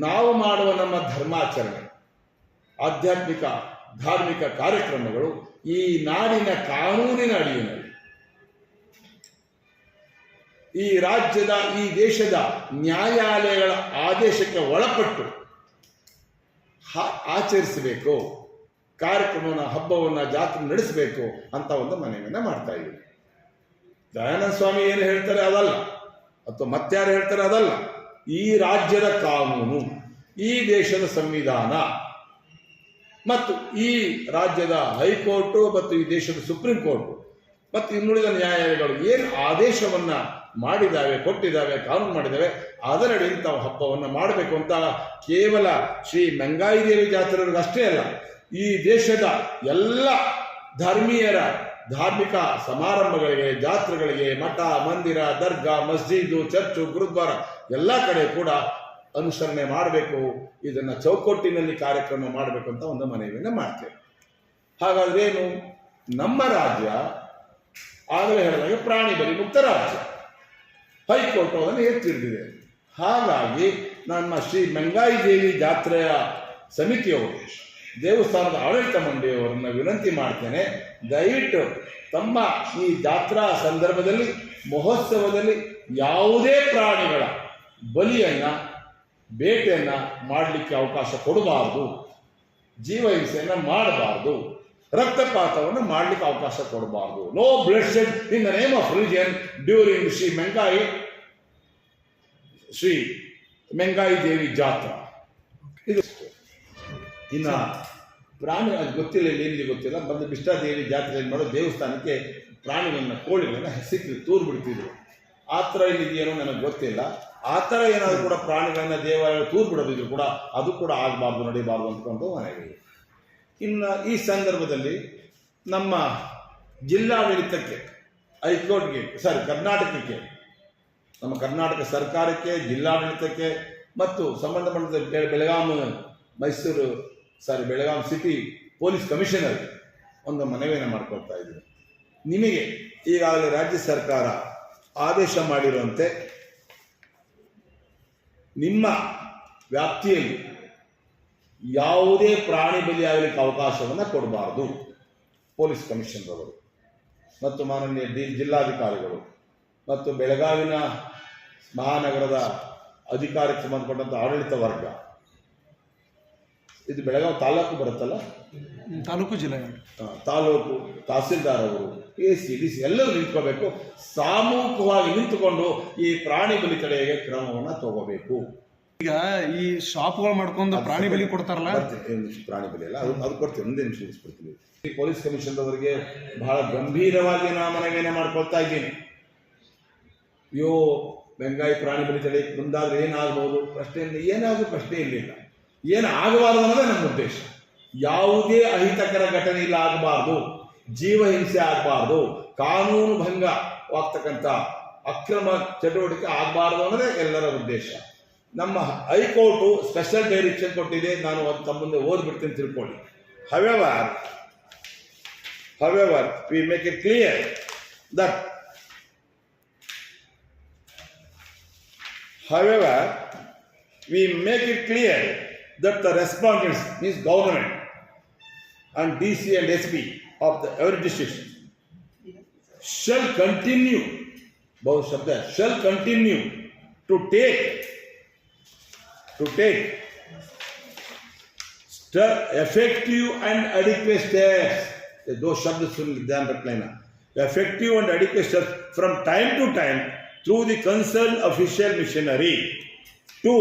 ನಾವು ಮಾಡುವ ನಮ್ಮ ಧರ್ಮಾಚರಣೆ, ಆಧ್ಯಾತ್ಮಿಕ ಧಾರ್ಮಿಕ ಕಾರ್ಯಕ್ರಮಗಳು ಈ ನಾಡಿನ ಕಾನೂನಿನ ಅಡಿಯಲ್ಲಿ, ಈ ರಾಜ್ಯದ, ಈ ದೇಶದ ನ್ಯಾಯಾಲಯಗಳ ಆದೇಶಕ್ಕೆ ಒಳಪಟ್ಟು ಆಚರಿಸಬೇಕು, ಕಾರ್ಯಕ್ರಮವನ್ನು, ಹಬ್ಬವನ್ನು, ಜಾತ್ರೆ ನಡೆಸಬೇಕು ಅಂತ ಒಂದು ಮನವಿಯನ್ನು ಮಾಡ್ತಾ ಇದ್ದೀನಿ. ದಯಾನಂದ ಸ್ವಾಮಿ ಏನು ಹೇಳ್ತಾರೆ ಅದಲ್ಲ, ಅಥವಾ ಮತ್ತಾರು ಹೇಳ್ತಾರೆ ಅದಲ್ಲ. ಈ ರಾಜ್ಯದ ಕಾನೂನು, ಈ ದೇಶದ ಸಂವಿಧಾನ ಮತ್ತು ಈ ರಾಜ್ಯದ ಹೈಕೋರ್ಟು ಮತ್ತು ಈ ದೇಶದ ಸುಪ್ರೀಂ ಕೋರ್ಟು ಮತ್ತು ಇನ್ನುಳಿದ ನ್ಯಾಯಾಲಯಗಳು ಏನು ಆದೇಶವನ್ನ ಮಾಡಿದ್ದಾವೆ, ಕೊಟ್ಟಿದ್ದಾವೆ, ಕಾನೂನು ಮಾಡಿದ್ದಾವೆ, ಅದರಡಿ ಇಂಥ ಹಬ್ಬವನ್ನು ಮಾಡಬೇಕು ಅಂತ ಕೇವಲ ಶ್ರೀ ಮೆಂಗಾಯಿ ದೇವಿ ಜಾತ್ರೆಯವರಿಗೆ ಅಷ್ಟೇ ಅಲ್ಲ, ಈ ದೇಶದ ಎಲ್ಲ ಧರ್ಮೀಯರ ಧಾರ್ಮಿಕ ಸಮಾರಂಭಗಳಿಗೆ, ಜಾತ್ರೆಗಳಿಗೆ, ಮಠ, ಮಂದಿರ, ದರ್ಗಾ, ಮಸ್ಜಿದು, ಚರ್ಚು, ಗುರುದ್ವಾರ ಎಲ್ಲ ಕಡೆ ಕೂಡ ಅನುಸರಣೆ ಮಾಡಬೇಕು, ಇದನ್ನು ಚೌಕಟ್ಟಿನಲ್ಲಿ ಕಾರ್ಯಕ್ರಮ ಮಾಡಬೇಕು ಅಂತ ಒಂದು ಮನವಿಯನ್ನು ಮಾಡ್ತೇವೆ. ಹಾಗಾದ್ರೆ ಏನು, ನಮ್ಮ ರಾಜ್ಯ ಆಗಲೇ ಹೇಳಿದಾಗ ಪ್ರಾಣಿ ಬಲಿ ಮುಕ್ತ ರಾಜ್ಯ, ಹೈಕೋರ್ಟ್ ಅದನ್ನು ಎತ್ತಿರಿದಿದೆ. ಹಾಗಾಗಿ ನಮ್ಮ ಶ್ರೀ ಮೆಂಗಾಯಿ ದೇವಿ ಜಾತ್ರೆಯ ಸಮಿತಿಯವರು, ದೇವಸ್ಥಾನದ ಆಡಳಿತ ಮಂಡಳಿಯವರನ್ನ ವಿನಂತಿ ಮಾಡ್ತೇನೆ, ದಯವಿಟ್ಟು ತಮ್ಮ ಈ ಜಾತ್ರಾ ಸಂದರ್ಭದಲ್ಲಿ, ಮಹೋತ್ಸವದಲ್ಲಿ ಯಾವುದೇ ಪ್ರಾಣಿಗಳ ಬಲಿಯನ್ನ, ಬೇಟೆಯನ್ನ ಮಾಡಲಿಕ್ಕೆ ಅವಕಾಶ ಕೊಡಬಾರ್ದು, ಜೀವಹಿಂಸೆಯನ್ನು ಮಾಡಬಾರ್ದು, ರಕ್ತಪಾತವನ್ನು ಮಾಡಲಿಕ್ಕೆ ಅವಕಾಶ ಕೊಡಬಾರ್ದು. No bloodshed in the name of religion during Shri Mengai Devi Jatra. ಇದು ಇನ್ನ ಪ್ರಾಣಿ ಅದು ಗೊತ್ತಿಲ್ಲ, ಏನಿದೆ ಗೊತ್ತಿಲ್ಲ, ಬಂದು ಬಿಷ್ಟಾದೇವಿ ಜಾತ್ರೆ ಮಾಡೋ ದೇವಸ್ಥಾನಕ್ಕೆ ಪ್ರಾಣಿಗಳನ್ನ, ಕೋಳಿಗಳನ್ನ ಸಿಕ್ಕಿ ತೂರು ಬಿಡ್ತಿದ್ರು. ಆ ಥರ ಇಲ್ಲಿದೆಯೇನೋ ನನಗೆ ಗೊತ್ತಿಲ್ಲ. ಆ ಥರ ಏನಾದರೂ ಕೂಡ ಪ್ರಾಣಿಗಳನ್ನ ದೇವಾಲಯ ತೂರು ಬಿಡೋದಿದ್ರು ಕೂಡ ಅದು ಕೂಡ ಆಗಬಾರ್ದು, ನಡೀಬಾರ್ದು ಅಂದ್ಕೊಂಡು ಮನೆಗೆ. ಇನ್ನು ಈ ಸಂದರ್ಭದಲ್ಲಿ ನಮ್ಮ ಜಿಲ್ಲಾಡಳಿತಕ್ಕೆ, ಹೈಕೋರ್ಟ್ಗೆ, ಕರ್ನಾಟಕಕ್ಕೆ, ನಮ್ಮ ಕರ್ನಾಟಕ ಸರ್ಕಾರಕ್ಕೆ, ಜಿಲ್ಲಾಡಳಿತಕ್ಕೆ ಮತ್ತು ಸಂಬಂಧಪಟ್ಟ ಬೆಳಗಾಂ ಸಿಟಿ ಪೊಲೀಸ್ ಕಮಿಷನರ್ ಒಂದು ಮನವಿಯನ್ನು ಮಾಡ್ಕೊಳ್ತಾ ಇದ್ದೀವಿ. ನಿಮಗೆ ಈಗಾಗಲೇ ರಾಜ್ಯ ಸರ್ಕಾರ ಆದೇಶ ಮಾಡಿರುವಂತೆ ನಿಮ್ಮ ವ್ಯಾಪ್ತಿಯಲ್ಲಿ ಯಾವುದೇ ಪ್ರಾಣಿ ಬಲಿಯಾಗಲಿಕ್ಕೆ ಅವಕಾಶವನ್ನು ಕೊಡಬಾರದು. ಪೊಲೀಸ್ ಕಮಿಷನರ್ ಅವರು ಮತ್ತು ಮಾನನೀಯ ಜಿಲ್ಲಾಧಿಕಾರಿಗಳು ಮತ್ತು ಬೆಳಗಾವಿನ ಮಹಾನಗರದ ಅಧಿಕಾರಕ್ಕೆ ಸಂಬಂಧಪಟ್ಟಂಥ ಆಡಳಿತ ವರ್ಗ, ಇದು ಬೆಳಗಾವಿ ತಾಲೂಕು ಬರುತ್ತಲ್ಲ, ತಾಲೂಕು ಜಿಲ್ಲೆ, ತಾಲೂಕು ತಹಸೀಲ್ದಾರ್ ಅವರು, AC, DC ಎಲ್ಲರೂ ನಿಂತ್ಕೋಬೇಕು. ಸಾಮೂಹಿಕವಾಗಿ ನಿಂತುಕೊಂಡು ಈ ಪ್ರಾಣಿ ಬಲಿ ತಡೆಗೆ ಕ್ರಮವನ್ನು ತಗೋಬೇಕು. ಈಗ ಈ ಶಾಪ್ಗಳು ಮಾಡ್ಕೊಂಡು ಪ್ರಾಣಿ ಬಲಿ ಕೊಡ್ತಾರಲ್ಲ, ಪ್ರಾಣಿ ಬಲಿ ಅಲ್ಲ, ಅದು ಕೊಡ್ತೀವಿ, ಒಂದೇ ನಿಮಿಷ ತಿಳಿಸ್ಬಿಡ್ತೀವಿ. ಈ ಪೊಲೀಸ್ ಕಮಿಷನರ್ ಅವರಿಗೆ ಬಹಳ ಗಂಭೀರವಾಗಿ ನಾನು ಮನವಿಯನ್ನು ಮಾಡ್ಕೊಳ್ತಾ ಇದ್ದೀನಿ. ಅಯ್ಯೋ, ಮೆಂಗಾಯಿ ಪ್ರಾಣಿ ಬಲಿ ತಡೆ ಮುಂದಾದ್ರೆ ಏನಾಗಬಹುದು ಪ್ರಶ್ನೆ, ಏನಾದರೂ ಪ್ರಶ್ನೆ ಇರಲಿಲ್ಲ, ಏನು ಆಗಬಾರ್ದು ಅನ್ನೋದೇ ನಮ್ಮ ಉದ್ದೇಶ. ಯಾವುದೇ ಅಹಿತಕರ ಘಟನೆ ಇಲ್ಲ ಆಗಬಾರ್ದು, ಜೀವಹಿಂಸೆ ಆಗಬಾರ್ದು, ಕಾನೂನು ಭಂಗವಾಗ್ತಕ್ಕಂಥ ಅಕ್ರಮ ಚಟುವಟಿಕೆ ಆಗಬಾರ್ದು ಅನ್ನೋದೇ ಎಲ್ಲರ ಉದ್ದೇಶ. ನಮ್ಮ ಹೈಕೋರ್ಟು ಸ್ಪೆಷಲ್ ಡೈರೆಕ್ಷನ್ ಕೊಟ್ಟಿದೆ, ನಾನು ಅದು ತಮ್ಮ ಮುಂದೆ ಓದ್ಬಿಡ್ತೀನಿ, ತಿಳ್ಕೊಳ್ಳಿ. However, we make it clear that the respondents means government and DC and SP of every district shall continue to take effective and adequate steps. Those शब्द सुन ध्यान रखना है. Effective and adequate steps from time to time through the concerned official machinery to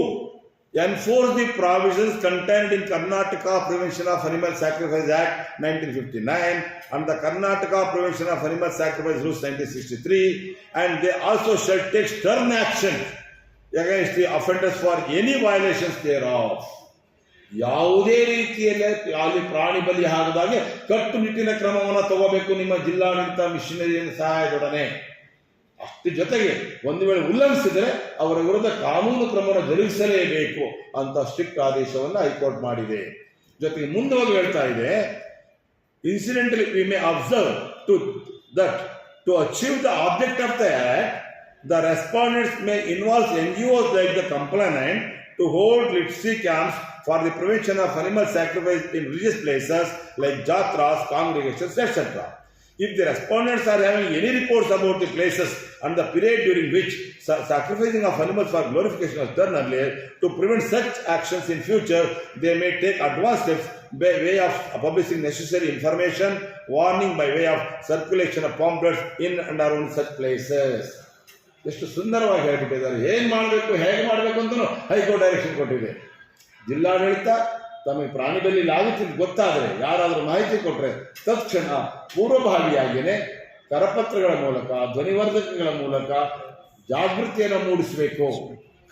enforce the provisions contained in Karnataka Prevention of Animal Sacrifice Act 1959 and the Karnataka Prevention of Animal Sacrifice Rules 1963, and they also shall take stern action against the offenders for any violations thereof. ಯಾವುದೇ ರೀತಿಯಲ್ಲಿ ಅಲ್ಲಿ ಪ್ರಾಣಿ ಬಲಿ ಆಗದಾಗೆ ಕಟ್ಟುನಿಟ್ಟಿನ ಕ್ರಮವನ್ನು ತಗೋಬೇಕು ನಿಮ್ಮ ಜಿಲ್ಲಾಡಳಿತ ಮಿಷನರಿಯ ಸಹಾಯದೊಡನೆ. ಅಷ್ಟರ ಜೊತೆಗೆ ಒಂದು ವೇಳೆ ಉಲ್ಲಂಘಿಸಿದರೆ ಅವರ ವಿರುದ್ಧ ಕಾನೂನು ಕ್ರಮವನ್ನು ಜರುಗಿಸಲೇಬೇಕು ಅಂತ ಸ್ಟ್ರಿಕ್ಟ್ ಆದೇಶವನ್ನು ಹೈಕೋರ್ಟ್ ಮಾಡಿದೆ. ಜೊತೆಗೆ ಮುಂದೆ ಹೋಗಿ ಹೇಳ್ತಾ ಇದೆ, incidentally we may observe to achieve the object of the act, the respondents may involve NGOs like the complainant to hold literacy camps for the prevention of animal sacrifice in religious places like jatras, congregations, etc. If the respondents are having any reports about the places and the period during which sacrificing of animals for glorification was done earlier, to prevent such actions in future, they may take advanced steps by way of publishing necessary information, warning by way of circulation of pamphlets in and around such places. ಎಷ್ಟು ಸುಂದರವಾಗಿ ಹೇಳ್ಬಿಟ್ಟಿದ್ದಾರೆ. ಏನು ಮಾಡಬೇಕು ಹೇಗೆ ಮಾಡಬೇಕು ಅಂತಲೂ high court direction ಕೊಟ್ಟಿದೆ. ಜಿಲ್ಲಾಡಳಿತ ತಮಗೆ ಪ್ರಾಣಿ ಬಲಿ ಆಗುತ್ತೆ ಗೊತ್ತಾದರೆ ಯಾರಾದರೂ ಮಾಹಿತಿ ಕೊಟ್ಟರೆ ತಕ್ಷಣ ಪೂರ್ವಭಾವಿಯಾಗಿಯೇ ಕರಪತ್ರಗಳ ಮೂಲಕ ಧ್ವನಿವರ್ಧಕಗಳ ಮೂಲಕ ಜಾಗೃತಿಯನ್ನು ಮೂಡಿಸಬೇಕು,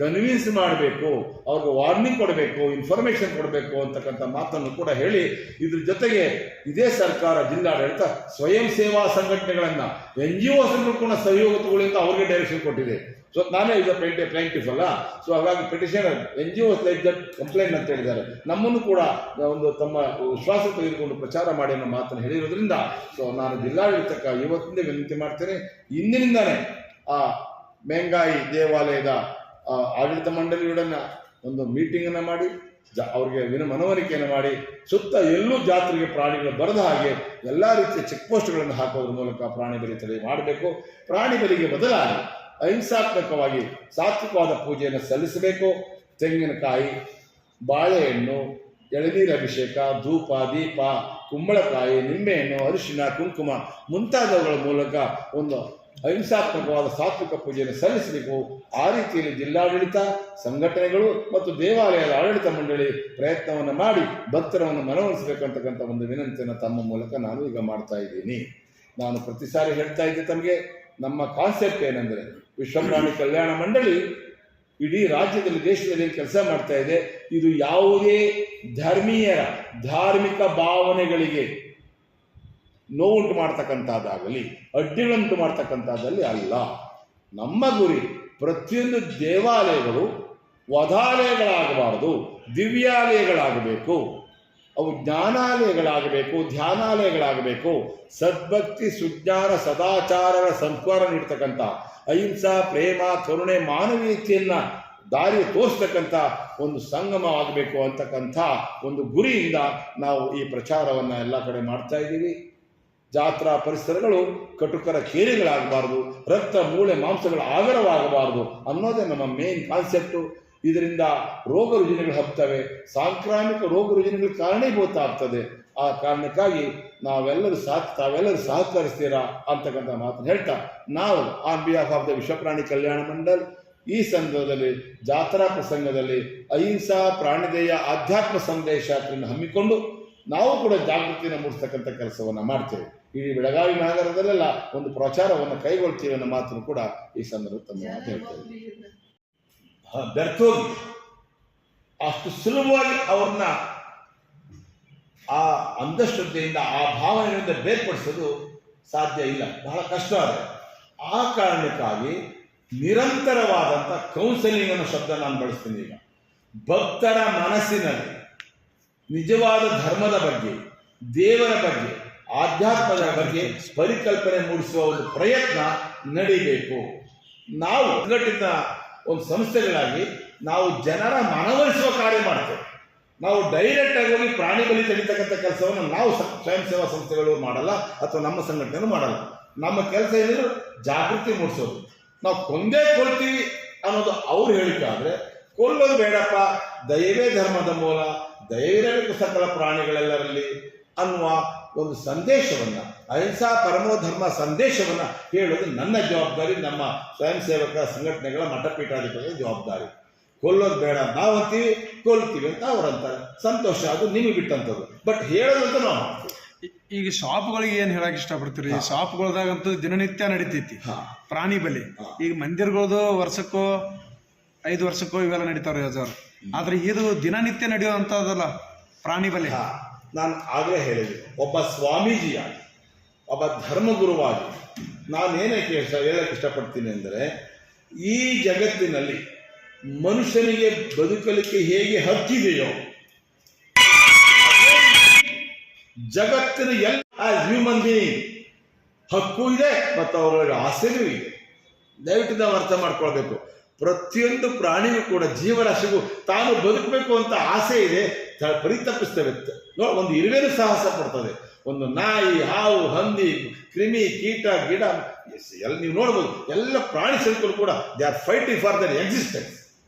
ಕನ್ವಿನ್ಸ್ ಮಾಡಬೇಕು, ಅವ್ರಿಗೆ ವಾರ್ನಿಂಗ್ ಕೊಡಬೇಕು, ಇನ್ಫಾರ್ಮೇಶನ್ ಕೊಡಬೇಕು ಅಂತಕ್ಕಂಥ ಮಾತನ್ನು ಕೂಡ ಹೇಳಿ, ಇದ್ರ ಜೊತೆಗೆ ಇದೇ ಸರ್ಕಾರ ಜಿಲ್ಲಾಡಳಿತ ಸ್ವಯಂ ಸೇವಾ ಸಂಘಟನೆಗಳನ್ನು NGOಸ್ಗಳು ಕೂಡ ಸಹಯೋಗ ತಗೊಳ್ಳಿ ಅಂತ ಅವ್ರಿಗೆ ಡೈರೆಕ್ಷನ್ ಕೊಟ್ಟಿದೆ. ಸೊ ನಾನೇ ಇದು ಪ್ಲೇಂಟಿಫ್ ಅಲ್ಲ, ಸೊ ಹಾಗಾಗಿ petitioner NGOs like that complaint ಅಂತ ಹೇಳಿದ್ದಾರೆ. ನಮ್ಮನ್ನು ಕೂಡ ಒಂದು ತಮ್ಮ ವಿಶ್ವಾಸ ತೆಗೆದುಕೊಂಡು ಪ್ರಚಾರ ಮಾಡಿ ಅನ್ನೋ ಮಾತನ್ನು ಹೇಳಿರೋದ್ರಿಂದ ಸೊ ನಾನು ಜಿಲ್ಲಾಡಳಿತಕ್ಕೆ ಇವತ್ತಿಂದ ವಿನಂತಿ ಮಾಡ್ತೇನೆ, ಇಂದಿನಿಂದಾನೇ ಆ ಮೆಂಗಾಯಿ ದೇವಾಲಯದ ಆಡಳಿತ ಮಂಡಳಿಯೊಡನೆ ಒಂದು ಮೀಟಿಂಗನ್ನು ಮಾಡಿ ಅವ್ರಿಗೆ ಮನವರಿಕೆಯನ್ನು ಮಾಡಿ ಸುತ್ತ ಎಲ್ಲೂ ಜಾತ್ರೆಗೆ ಪ್ರಾಣಿಗಳು ಬರದ ಹಾಗೆ ಎಲ್ಲ ರೀತಿಯ ಚೆಕ್ ಪೋಸ್ಟ್ಗಳನ್ನು ಹಾಕೋದ್ರ ಮೂಲಕ ಪ್ರಾಣಿ ಬಲಿ ತಡೆ ಮಾಡಬೇಕು. ಪ್ರಾಣಿ ಬಲಿಗೆ ಬದಲಾಗಿ ಅಹಿಂಸಾತ್ಮಕವಾಗಿ ಸಾತ್ವಿಕವಾದ ಪೂಜೆಯನ್ನು ಸಲ್ಲಿಸಬೇಕು. ತೆಂಗಿನಕಾಯಿ, ಬಾಳೆಹಣ್ಣು, ಎಳನೀರು ಅಭಿಷೇಕ, ಧೂಪ, ದೀಪ, ಕುಂಬಳಕಾಯಿ, ನಿಂಬೆಹಣ್ಣು, ಅರಿಶಿನ, ಕುಂಕುಮ ಮುಂತಾದವುಗಳ ಮೂಲಕ ಒಂದು ಅಹಿಂಸಾತ್ಮಕವಾದ ಸಾತ್ವಿಕ ಪೂಜೆಯನ್ನು ಸಲ್ಲಿಸಬೇಕು. ಆ ರೀತಿಯಲ್ಲಿ ಜಿಲ್ಲಾಡಳಿತ, ಸಂಘಟನೆಗಳು ಮತ್ತು ದೇವಾಲಯದ ಆಡಳಿತ ಮಂಡಳಿ ಪ್ರಯತ್ನವನ್ನು ಮಾಡಿ ಭಕ್ತರನ್ನು ಮನವೊಲಿಸಬೇಕಂತಕ್ಕಂಥ ಒಂದು ವಿನಂತಿಯನ್ನು ತಮ್ಮ ಮೂಲಕ ನಾನು ಈಗ ಮಾಡ್ತಾ ಇದ್ದೀನಿ. ನಾನು ಪ್ರತಿ ಸಾರಿ ಹೇಳ್ತಾ ಇದ್ದೆ ತಮಗೆ, ನಮ್ಮ ಕಾನ್ಸೆಪ್ಟ್ ಏನಂದರೆ ವಿಶ್ವಪ್ರಾಣಿ ಕಲ್ಯಾಣ ಮಂಡಳಿ ಇಡೀ ರಾಜ್ಯದಲ್ಲಿ ದೇಶದಲ್ಲಿ ಕೆಲಸ ಮಾಡ್ತಾ ಇದೆ. ಇದು ಯಾವುದೇ ಧಾರ್ಮಿಕ ಭಾವನೆಗಳಿಗೆ ನೋವುಂಟು ಮಾಡ್ತಕ್ಕಂಥದ್ದಾಗಲಿ ಅಡ್ಡಿಗಳುಂಟು ಮಾಡ್ತಕ್ಕಂಥದ್ದಲ್ಲಿ ಅಲ್ಲ. ನಮ್ಮ ಗುರಿ ಪ್ರತಿಯೊಂದು ದೇವಾಲಯಗಳು ವಧಾಲಯಗಳಾಗಬಾರದು, ದಿವ್ಯಾಲಯಗಳಾಗಬೇಕು, ಅವು ಜ್ಞಾನಾಲಯಗಳಾಗಬೇಕು, ಧ್ಯಾನಾಲಯಗಳಾಗಬೇಕು. ಸದ್ಭಕ್ತಿ, ಸುಜ್ಞಾನ, ಸದಾಚಾರಗಳ ಸಂಸ್ಕಾರ ನೀಡ್ತಕ್ಕಂಥ ಅಹಿಂಸಾ, ಪ್ರೇಮ, ಕರುಣೆ, ಮಾನವೀಯತೆಯನ್ನು ದಾರಿ ತೋರಿಸ್ತಕ್ಕಂಥ ಒಂದು ಸಂಗಮವಾಗಬೇಕು ಅಂತಕ್ಕಂಥ ಒಂದು ಗುರಿಯಿಂದ ನಾವು ಈ ಪ್ರಚಾರವನ್ನು ಎಲ್ಲ ಕಡೆ ಮಾಡ್ತಾ ಇದ್ದೀವಿ. ಜಾತ್ರಾ ಪರಿಸರಗಳು ಕಟುಕರ ಕೇರಿಗಳಾಗಬಾರ್ದು, ರಕ್ತ, ಮೂಳೆ, ಮಾಂಸಗಳ ಆಗರವಾಗಬಾರ್ದು ಅನ್ನೋದೇ ನಮ್ಮ ಮೇನ್ ಕಾನ್ಸೆಪ್ಟು. ಇದರಿಂದ ರೋಗ ರುಜಿನಗಳು ಹಬ್ತವೆ, ಸಾಂಕ್ರಾಮಿಕ ರೋಗ ರುಜಿನಗಳು ಕಾರಣೀಭೂತ ಆಗ್ತದೆ. ಆ ಕಾರಣಕ್ಕಾಗಿ ತಾವೆಲ್ಲರೂ ಸಹಕರಿಸ್ತೀರಾ ಅಂತಕ್ಕಂಥ ಮಾತನ್ನು ಹೇಳ್ತಾ ನಾವು ಆನ್ ಬಿಹಾಫ್ ಆಫ್ ದ ವಿಶ್ವಪ್ರಾಣಿ ಕಲ್ಯಾಣ ಮಂಡಲ್ ಈ ಸಂದರ್ಭದಲ್ಲಿ ಜಾತ್ರಾ ಪ್ರಸಂಗದಲ್ಲಿ ಅಹಿಂಸಾ, ಪ್ರಾಣಿದಯ, ಆಧ್ಯಾತ್ಮ ಸಂದೇಶವನ್ನು ಹಮ್ಮಿಕೊಂಡು ನಾವು ಕೂಡ ಜಾಗೃತಿಯನ್ನು ಮೂಡಿಸ್ತಕ್ಕಂಥ ಕೆಲಸವನ್ನು ಮಾಡ್ತೇವೆ. ಇಡೀ ಬೆಳಗಾವಿ ನಗರದಲ್ಲೆಲ್ಲ ಒಂದು ಪ್ರಚಾರವನ್ನು ಕೈಗೊಳ್ತೀವಿ ಅನ್ನೋ ಮಾತನ್ನು ಕೂಡ ಈ ಸಂದರ್ಭದಲ್ಲಿ ಹೇಳ್ತೇವೆ. ಬೆರ್ತೋಗಿ ಅಷ್ಟು ಸುಲಭವಾಗಿ ಅವ್ರನ್ನ ಆ ಅಂಧಶ್ರದ್ಧೆಯಿಂದ, ಆ ಭಾವನೆಯಿಂದ ಬೇರ್ಪಡಿಸೋದು ಸಾಧ್ಯ ಇಲ್ಲ, ಬಹಳ ಕಷ್ಟ ಆಗಿದೆ. ಆ ಕಾರಣಕ್ಕಾಗಿ ನಿರಂತರವಾದಂಥ ಕೌನ್ಸೆಲಿಂಗ್ ಅನ್ನೋ ಶಬ್ದ ನಾನು ಬಳಸ್ತೀನಿ. ಈಗ ಭಕ್ತರ ಮನಸ್ಸಿನಲ್ಲಿ ನಿಜವಾದ ಧರ್ಮದ ಬಗ್ಗೆ, ದೇವರ ಬಗ್ಗೆ, ಆಧ್ಯಾತ್ಮದ ಬಗ್ಗೆ ಪರಿಕಲ್ಪನೆ ಮೂಡಿಸುವ ಒಂದು ಪ್ರಯತ್ನ ನಡೀಬೇಕು. ನಾವು ಸಂಘಟಿತ ಒಂದು ಸಂಸ್ಥೆಗಳಾಗಿ ನಾವು ಜನರ ಮನವೊಲಿಸುವ ಕಾರ್ಯ ಮಾಡ್ತೇವೆ. ನಾವು ಡೈರೆಕ್ಟ್ ಆಗಿ ಹೋಗಿ ಪ್ರಾಣಿ ಬಲಿ ತಡೀತಕ್ಕಂಥ ಕೆಲಸವನ್ನು ನಾವು ಸ್ವಯಂ ಸೇವಾ ಸಂಸ್ಥೆಗಳು ಮಾಡಲ್ಲ, ಅಥವಾ ನಮ್ಮ ಸಂಘಟನೆಗಳು ಮಾಡಲ್ಲ. ನಮ್ಮ ಕೆಲಸ ಏನಿದ್ರು ಜಾಗೃತಿ ಮೂಡಿಸೋದು. ನಾವು ಕೊಂದೇ ಕೊಳ್ತೀವಿ ಅನ್ನೋದು ಅವ್ರು ಹೇಳಿಕೆ ಆದರೆ, ಕೊಲ್ಲೋದು ಬೇಡಪ್ಪ, ದಯವೇ ಧರ್ಮದ ಮೂಲ, ದಯವಿರಬೇಕು ಸಕಲ ಪ್ರಾಣಿಗಳೆಲ್ಲರಲ್ಲಿ ಅನ್ನುವ ಒಂದು ಸಂದೇಶವನ್ನು, ಅಹಿಂಸಾ ಪರಮೋ ಧರ್ಮ ಸಂದೇಶವನ್ನು ಹೇಳೋದು ನನ್ನ ಜವಾಬ್ದಾರಿ, ನಮ್ಮ ಸ್ವಯಂ ಸೇವಕ ಸಂಘಟನೆಗಳ ಮಠಪೀಠಾಧಿಪತಿಗಳ ಜವಾಬ್ದಾರಿ. ಕೊಲ್ಲೋದು ಬೇಡ ನಾವಂತೀವಿ, ಕೊಲ್ತೀವಿ ಅಂತ ಅವ್ರಂತಾರೆ. ಸಂತೋಷ, ಅದು ನಿಮಗೆ ಬಿಟ್ಟಂಥದ್ದು. ಬಟ್ ಹೇಳೋದಂತ ನಾವು ಮಾಡ್ತೀವಿ. ಈಗ ಶಾಪ್ಗಳಿಗೆ ಏನ್ ಹೇಳಕ್ ಇಷ್ಟಪಡ್ತೀರಿ? ಶಾಪ್ಗಳದಾಗಂತೂ ದಿನನಿತ್ಯ ನಡೀತೈತಿ ಪ್ರಾಣಿ ಬಲಿ. ಈಗ ಮಂದಿರಗಳದು ವರ್ಷಕ್ಕೋ 5 ವರ್ಷಕ್ಕೋ ಇವೆಲ್ಲ ನಡೀತಾವ್ರಿ ಅಜಾರ್. ಆದ್ರೆ ಇದು ದಿನನಿತ್ಯ ನಡೆಯುವಂತದಲ್ಲ ಪ್ರಾಣಿ ಬಲಿ. ನಾನು ಆಗಲೇ ಹೇಳಿದೆ, ಒಬ್ಬ ಸ್ವಾಮೀಜಿಯಾಗಿ, ಒಬ್ಬ ಧರ್ಮಗುರುವಾಗಿ ನಾನೇನಕ್ಕೆ ಹೇಳಕ್ಕೆ ಇಷ್ಟಪಡ್ತೀನಿ ಅಂದರೆ, ಈ ಜಗತ್ತಿನಲ್ಲಿ ಮನುಷ್ಯನಿಗೆ ಬದುಕಲಿಕ್ಕೆ ಹೇಗೆ ಹಕ್ಕಿದೆಯೋ ಜಗತ್ತಿನ ಎಲ್ಲ ಹ್ಯೂಮನ್ ಬೀಯಿಂಗ್ ಹಕ್ಕು ಇದೆ ಮತ್ತು ಅವರೊಳಗೆ ಆಸೆನೂ ಇದೆ. ದಯವಿಟ್ಟು ನಾವು ಅರ್ಥ ಮಾಡ್ಕೊಳ್ಬೇಕು. ಪ್ರತಿಯೊಂದು ಪ್ರಾಣಿಗೂ ಕೂಡ, ಜೀವರಾಶಿಗೂ ತಾನು ಬದುಕಬೇಕು ಅಂತ ಆಸೆ ಇದೆ, ಪರಿತಪಿಸ್ತವೆ. ಒಂದು ಇರುವೆನೂ ಸಾಹಸ ಪಡ್ತದೆ. ಒಂದು ನಾಯಿ, ಹಾವು, ಹಂದಿ, ಕ್ರಿಮಿ, ಕೀಟ, ಗಿಡ ಎಲ್ಲ ನೀವು ನೋಡ್ಬೋದು. ಎಲ್ಲ ಪ್ರಾಣಿ ಸಂಕುಲು ಕೂಡ they are fighting for there existence.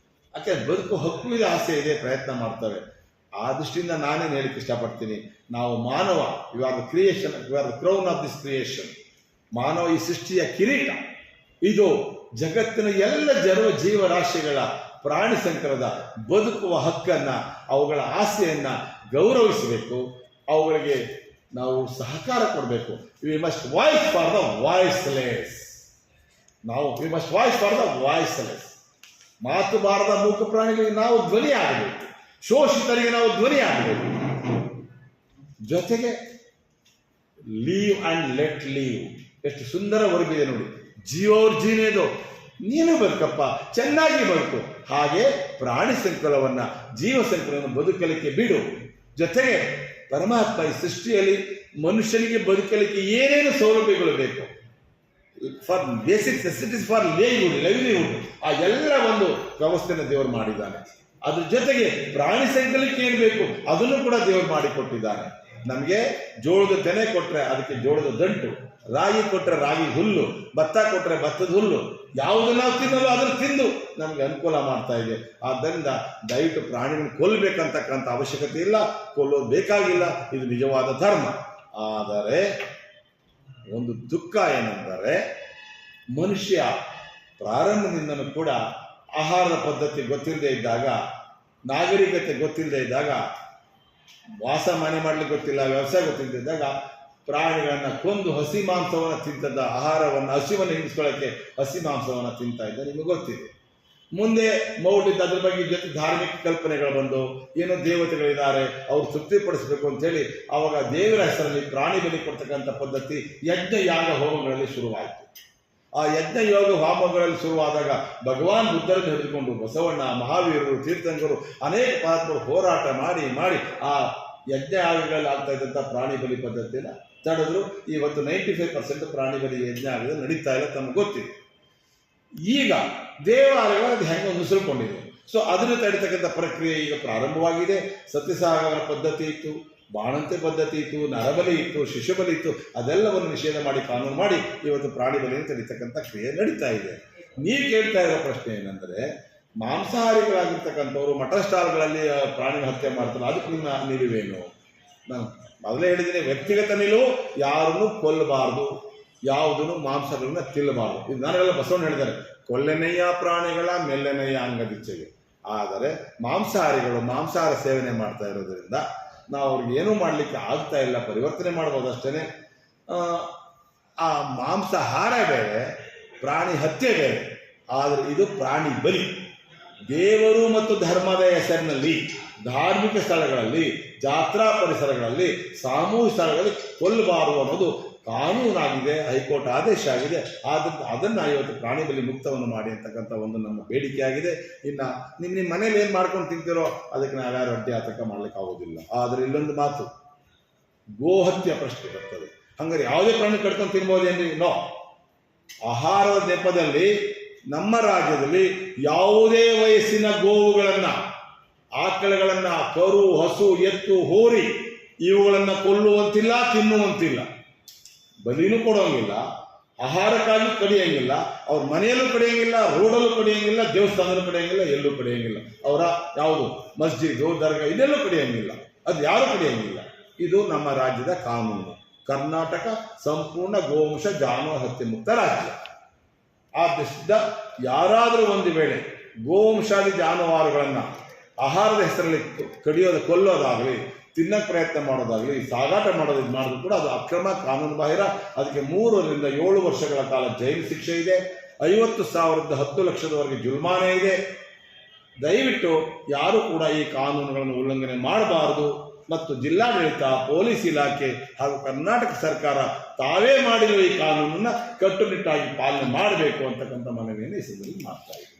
ಯಾಕೆ ಬದುಕು ಹಕ್ಕು ಇದೆ, ಆಸೆ ಇದೆ, ಪ್ರಯತ್ನ ಮಾಡ್ತವೆ. ಆ ದೃಷ್ಟಿಯಿಂದ ನಾನೇನು ಹೇಳಿಕ್ಕೆ ಇಷ್ಟಪಡ್ತೀನಿ, ನಾವು ಮಾನವ, you are the creation, you are the crown of this creation. ಮಾನವ ಈ ಸೃಷ್ಟಿಯ ಕಿರೀಟ. ಇದು ಜಗತ್ತಿನ ಎಲ್ಲ ಜೀವರಾಶಿಗಳ ಪ್ರಾಣಿ ಸಂಕರದ ಬದುಕುವ ಹಕ್ಕನ್ನು, ಅವುಗಳ ಆಸೆಯನ್ನ ಗೌರವಿಸಬೇಕು. ಅವುಗಳಿಗೆ ನಾವು ಸಹಕಾರ ಕೊಡಬೇಕು. We must voice for the voiceless. We must voice for the voiceless. ಮಾತು ಬಾರದ ಮೂಕ ಪ್ರಾಣಿಗಳಿಗೆ ನಾವು ಧ್ವನಿ ಆಗಬೇಕು. ಶೋಷಿತರಿಗೆ ನಾವು ಧ್ವನಿ ಆಗಬೇಕು. ಜೊತೆಗೆ ಲೀವ್ ಅಂಡ್ ಲೆಟ್ ಲೀವ್, ಎಷ್ಟು ಸುಂದರ ವರ್ಬಿದೆ ನೋಡಿ. ಜೀವವ್ರ ಜೀನೇದು, ನೀನು ಬದುಕಪ್ಪ, ಚೆನ್ನಾಗಿ ಬದುಕು. ಹಾಗೆ ಪ್ರಾಣಿ ಸಂಕುಲವನ್ನ, ಜೀವ ಸಂಕುಲವನ್ನು ಬದುಕಲಿಕ್ಕೆ ಬಿಡು. ಜೊತೆಗೆ ಪರಮಾತ್ಮ ಈ ಸೃಷ್ಟಿಯಲ್ಲಿ ಮನುಷ್ಯನಿಗೆ ಬದುಕಲಿಕ್ಕೆ ಏನೇನು ಸೌಲಭ್ಯಗಳು ಬೇಕು, for basic necessities for livelihood, ಆ ಎಲ್ಲ ಒಂದು ವ್ಯವಸ್ಥೆನ ದೇವರು ಮಾಡಿದ್ದಾನೆ. ಅದ್ರ ಜೊತೆಗೆ ಪ್ರಾಣಿ ಸಂಕುಲಕ್ಕೆ ಏನು ಬೇಕು ಅದನ್ನು ಕೂಡ ದೇವರು ಮಾಡಿಕೊಟ್ಟಿದ್ದಾನೆ. ನಮಗೆ ಜೋಳದ ತೆನೆ ಕೊಟ್ರೆ ಅದಕ್ಕೆ ಜೋಳದ ದಂಟು, ರಾಗಿ ಕೊಟ್ರೆ ರಾಗಿ ಹುಲ್ಲು, ಭತ್ತ ಕೊಟ್ರೆ ಭತ್ತದ ಹುಲ್ಲು, ಯಾವುದು ನಾವು ತಿನ್ನಲು ಅದನ್ನು ತಿಂದು ನಮ್ಗೆ ಅನುಕೂಲ ಮಾಡ್ತಾ ಇದೆ. ಆದ್ದರಿಂದ ದಯವಿಟ್ಟು ಪ್ರಾಣಿಗಳನ್ನು ಕೊಲ್ಲಬೇಕಂತಕ್ಕಂಥ ಅವಶ್ಯಕತೆ ಇಲ್ಲ, ಕೊಲ್ಲೋದು ಬೇಕಾಗಿಲ್ಲ. ಇದು ನಿಜವಾದ ಧರ್ಮ. ಆದರೆ ಒಂದು ದುಃಖ ಏನೆಂದರೆ, ಮನುಷ್ಯ ಪ್ರಾರಂಭದಿಂದನೂ ಕೂಡ ಆಹಾರದ ಪದ್ಧತಿ ಗೊತ್ತಿಲ್ಲದೆ ಇದ್ದಾಗ, ನಾಗರಿಕತೆ ಗೊತ್ತಿಲ್ಲದೆ ಇದ್ದಾಗ, ವಾಸ ಮನೆ ಮಾಡ್ಲಿಕ್ಕೆ ಗೊತ್ತಿಲ್ಲ, ವ್ಯವಸಾಯ ಗೊತ್ತಿಲ್ಲದೆ ಇದ್ದಾಗ ಪ್ರಾಣಿಗಳನ್ನ ಕೊಂದು ಹಸಿ ಮಾಂಸವನ್ನು ತಿಂತದ್ದ, ಆಹಾರವನ್ನು, ಹಸಿವನ್ನು ಹಿಂಡಿಸ್ಕೊಳ್ಳೋಕ್ಕೆ ಹಸಿ ಮಾಂಸವನ್ನು ತಿಂತಾ ಇದ್ದ ನಿಮಗೆ ಗೊತ್ತಿದೆ. ಮುಂದೆ ಮೌಢ್ಯದ ಅದ್ರ ಬಗ್ಗೆ ಜೊತೆ ಧಾರ್ಮಿಕ ಕಲ್ಪನೆಗಳು ಬಂದು, ಏನೋ ದೇವತೆಗಳಿದ್ದಾರೆ ಅವ್ರು ತೃಪ್ತಿಪಡಿಸಬೇಕು ಅಂತೇಳಿ ಆವಾಗ ದೇವರ ಹೆಸರಲ್ಲಿ ಪ್ರಾಣಿ ಬಲಿ ಕೊಡ್ತಕ್ಕಂಥ ಪದ್ಧತಿ ಯಜ್ಞ ಯಾಗ ಹೋಮಗಳಲ್ಲಿ ಶುರುವಾಯಿತು. ಆ ಯಜ್ಞ ಯೋಗ ಹೋಮಗಳಲ್ಲಿ ಶುರುವಾದಾಗ ಭಗವಾನ್ ಬುದ್ಧರನ್ನು ಹಿಡಿದುಕೊಂಡು ಬಸವಣ್ಣ, ಮಹಾವೀರರು, ತೀರ್ಥಂಕರು, ಅನೇಕ ಮಹಾತ್ಮರು ಹೋರಾಟ ಮಾಡಿ ಆ ಯಜ್ಞ ಯಾಗಗಳಲ್ಲಿ ಆಗ್ತಾ ಇದ್ದಂಥ ಪ್ರಾಣಿ ಬಲಿ ಪದ್ಧತಿಯನ್ನು ತಡೆದ್ರು. ಇವತ್ತು 95% ಪ್ರಾಣಿ ಬಲಿ ಯಜ್ಞ ಆಗದೆ ನಡೀತಾ ಇಲ್ಲ, ತಮಗೆ ಗೊತ್ತಿದೆ. ಈಗ ದೇವಾಲಯಗಳು ಅದು ಹೆಂಗೆ ನುಸುಳ್ಕೊಂಡಿದೆ. ಸೊ ಅದನ್ನು ತಡಿತಕ್ಕಂಥ ಪ್ರಕ್ರಿಯೆ ಈಗ ಪ್ರಾರಂಭವಾಗಿದೆ. ಸತ್ಯಸಾಗರ ಪದ್ಧತಿ ಇತ್ತು, ಬಾಣಂತೆ ಪದ್ಧತಿ ಇತ್ತು, ನರಬಲಿ ಇತ್ತು, ಶಿಶುಬಲಿ ಇತ್ತು. ಅದೆಲ್ಲವನ್ನು ನಿಷೇಧ ಮಾಡಿ, ಕಾನೂನು ಮಾಡಿ ಇವತ್ತು ಪ್ರಾಣಿ ಬಲಿಯನ್ನು ತಡಿತಕ್ಕಂಥ ಕ್ರಿಯೆ ನಡೀತಾ ಇದೆ. ನೀವು ಕೇಳ್ತಾ ಇರೋ ಪ್ರಶ್ನೆ ಏನಂದರೆ, ಮಾಂಸಾಹಾರಿಗಳಾಗಿರ್ತಕ್ಕಂಥವ್ರು ಮಠ ಸ್ಟಾಲ್ಗಳಲ್ಲಿ ಪ್ರಾಣಿ ಹತ್ಯೆ ಮಾಡ್ತಾರೆ, ಅದಕ್ಕೆ ನಿಮ್ಮ ನಿಲುವೇನು? ನಾನು ಮೊದಲೇ ಹೇಳಿದ್ದೀನಿ, ವ್ಯಕ್ತಿಗತ ನಿಲುವು, ಯಾರನ್ನು ಕೊಲ್ಲಬಾರ್ದು, ಯಾವುದನ್ನು ಮಾಂಸಗಳನ್ನ ತಿನ್ನಬಾರ್ದು. ಇದು ನಾನೆಲ್ಲ ಬಸವಣ್ಣ ಹೇಳಿದ್ದಾರೆ, ಕೊಲ್ಲೆನಯ್ಯ ಪ್ರಾಣಿಗಳ ಮೆಲ್ಲೆನಯ್ಯ ಅಂಗದಿಚ್ಚೆಗೆ. ಆದರೆ ಮಾಂಸಾಹಾರಿಗಳು ಮಾಂಸಾಹಾರ ಸೇವನೆ ಮಾಡ್ತಾ ಇರೋದ್ರಿಂದ ನಾವು ಅವ್ರಿಗೆ ಏನೂ ಮಾಡಲಿಕ್ಕೆ ಆಗ್ತಾ ಇಲ್ಲ, ಪರಿವರ್ತನೆ ಮಾಡ್ಬೋದು ಅಷ್ಟೇ. ಆ ಮಾಂಸಾಹಾರ ಬೇರೆ, ಪ್ರಾಣಿ ಹತ್ಯೆ ಬೇರೆ. ಆದರೆ ಇದು ಪ್ರಾಣಿ ಬಲಿ. ದೇವರು ಮತ್ತು ಧರ್ಮದ ಹೆಸರಿನಲ್ಲಿ ಧಾರ್ಮಿಕ ಸ್ಥಳಗಳಲ್ಲಿ, ಜಾತ್ರಾ ಪರಿಸರಗಳಲ್ಲಿ, ಸಾಮೂಹಿಕ ಸ್ಥಳಗಳಲ್ಲಿ ಕೊಲ್ಲಬಾರದು ಅನ್ನೋದು ಕಾನೂನಾಗಿದೆ, ಹೈಕೋರ್ಟ್ ಆದೇಶ ಆಗಿದೆ. ಆದ್ದರಿಂದ ಅದನ್ನು ಇವತ್ತು ಪ್ರಾಣಿ ಬಲಿ ಮುಕ್ತವನ್ನು ಮಾಡಿ ಅಂತಕ್ಕಂಥ ಒಂದು ನಮ್ಮ ಬೇಡಿಕೆ ಆಗಿದೆ. ಇನ್ನು ನಿಮ್ಮ ಮನೇಲಿ ಏನು ಮಾಡ್ಕೊಂಡು ತಿಂತೀರೋ ಅದಕ್ಕೆ ನಾವ್ಯಾರು ಅಡ್ಡಿ ಆತಂಕ ಮಾಡ್ಲಿಕ್ಕೆ ಆಗೋದಿಲ್ಲ. ಆದರೆ ಇಲ್ಲೊಂದು ಮಾತು, ಗೋಹತ್ಯೆ ಪ್ರಶ್ನೆ ಬರ್ತದೆ. ಹಂಗಾರೆ ಯಾವುದೇ ಪ್ರಾಣಿ ಕಟ್ಕೊಂಡು ತಿನ್ಬೋದೇನ್ರಿ? ನೋ. ಆಹಾರದ ನೆಪದಲ್ಲಿ ನಮ್ಮ ರಾಜ್ಯದಲ್ಲಿ ಯಾವುದೇ ವಯಸ್ಸಿನ ಗೋವುಗಳನ್ನ, ಆಕಳುಗಳನ್ನ, ಕರು, ಹಸು, ಎತ್ತು, ಹೋರಿ ಇವುಗಳನ್ನ ಕೊಲ್ಲುವಂತಿಲ್ಲ, ತಿನ್ನುವಂತಿಲ್ಲ, ಬಲಿನೂ ಕೊಡೋಂಗಿಲ್ಲ, ಆಹಾರಕ್ಕಾಗಿ ಕಡಿಯೋಂಗಿಲ್ಲ, ಅವ್ರ ಮನೆಯಲ್ಲೂ ಕಡಿಯೋಂಗಿಲ್ಲ, ರೋಡಲ್ಲೂ ಕಡಿಯೋಂಗಿಲ್ಲ, ದೇವಸ್ಥಾನದಲ್ಲೂ ಕಡಿಯೋಂಗಿಲ್ಲ, ಎಲ್ಲೂ ಕಡಿಯೋಂಗಿಲ್ಲ. ಅವರ ಯಾವುದು ಮಸ್ಜಿದು, ದರ್ಗಾ ಇದೆಲ್ಲೂ ಕಡಿಯೋಂಗಿಲ್ಲ, ಅದು ಯಾರು ಕಡಿಯೋಂಗಿಲ್ಲ. ಇದು ನಮ್ಮ ರಾಜ್ಯದ ಕಾನೂನು. ಕರ್ನಾಟಕ ಸಂಪೂರ್ಣ ಗೋವಂಶ ಜಾನುವಾರು ಹತ್ಯೆ ಮುಕ್ತ ರಾಜ್ಯ. ಆ ದೃಷ್ಟಿಯಿಂದ ಯಾರಾದರೂ ಒಂದು ವೇಳೆ ಗೋವಂಶಾದಿ ಜಾನುವಾರುಗಳನ್ನು ಆಹಾರದ ಹೆಸರಲ್ಲಿ ಕೊಲ್ಲೋದಾಗಲಿ, ತಿನ್ನಕ್ಕೆ ಪ್ರಯತ್ನ ಮಾಡೋದಾಗಲಿ, ಸಾಗಾಟ ಮಾಡಿದ್ರು ಕೂಡ ಅದು ಅಕ್ರಮ, ಕಾನೂನು ಬಾಹಿರ. ಅದಕ್ಕೆ 3 ರಿಂದ 7 ವರ್ಷಗಳ ಕಾಲ ಜೈಲು ಶಿಕ್ಷೆ ಇದೆ, 50,000ದಿಂದ 10 ಲಕ್ಷದವರೆಗೆ ಜುಲ್ಮಾನೆ ಇದೆ. ದಯವಿಟ್ಟು ಯಾರು ಕೂಡ ಈ ಕಾನೂನುಗಳನ್ನು ಉಲ್ಲಂಘನೆ ಮಾಡಬಾರದು. ಮತ್ತು ಜಿಲ್ಲಾಡಳಿತ, ಪೊಲೀಸ್ ಇಲಾಖೆ ಹಾಗೂ ಕರ್ನಾಟಕ ಸರ್ಕಾರ ತಾವೇ ಮಾಡಿರುವ ಈ ಕಾನೂನನ್ನು ಕಟ್ಟುನಿಟ್ಟಾಗಿ ಪಾಲನೆ ಮಾಡಬೇಕು ಅಂತಕ್ಕಂಥ ಮನವಿಯನ್ನು ಈ ಸಂದರ್ಭದಲ್ಲಿ ಮಾಡ್ತಾ ಇದ್ದಾರೆ.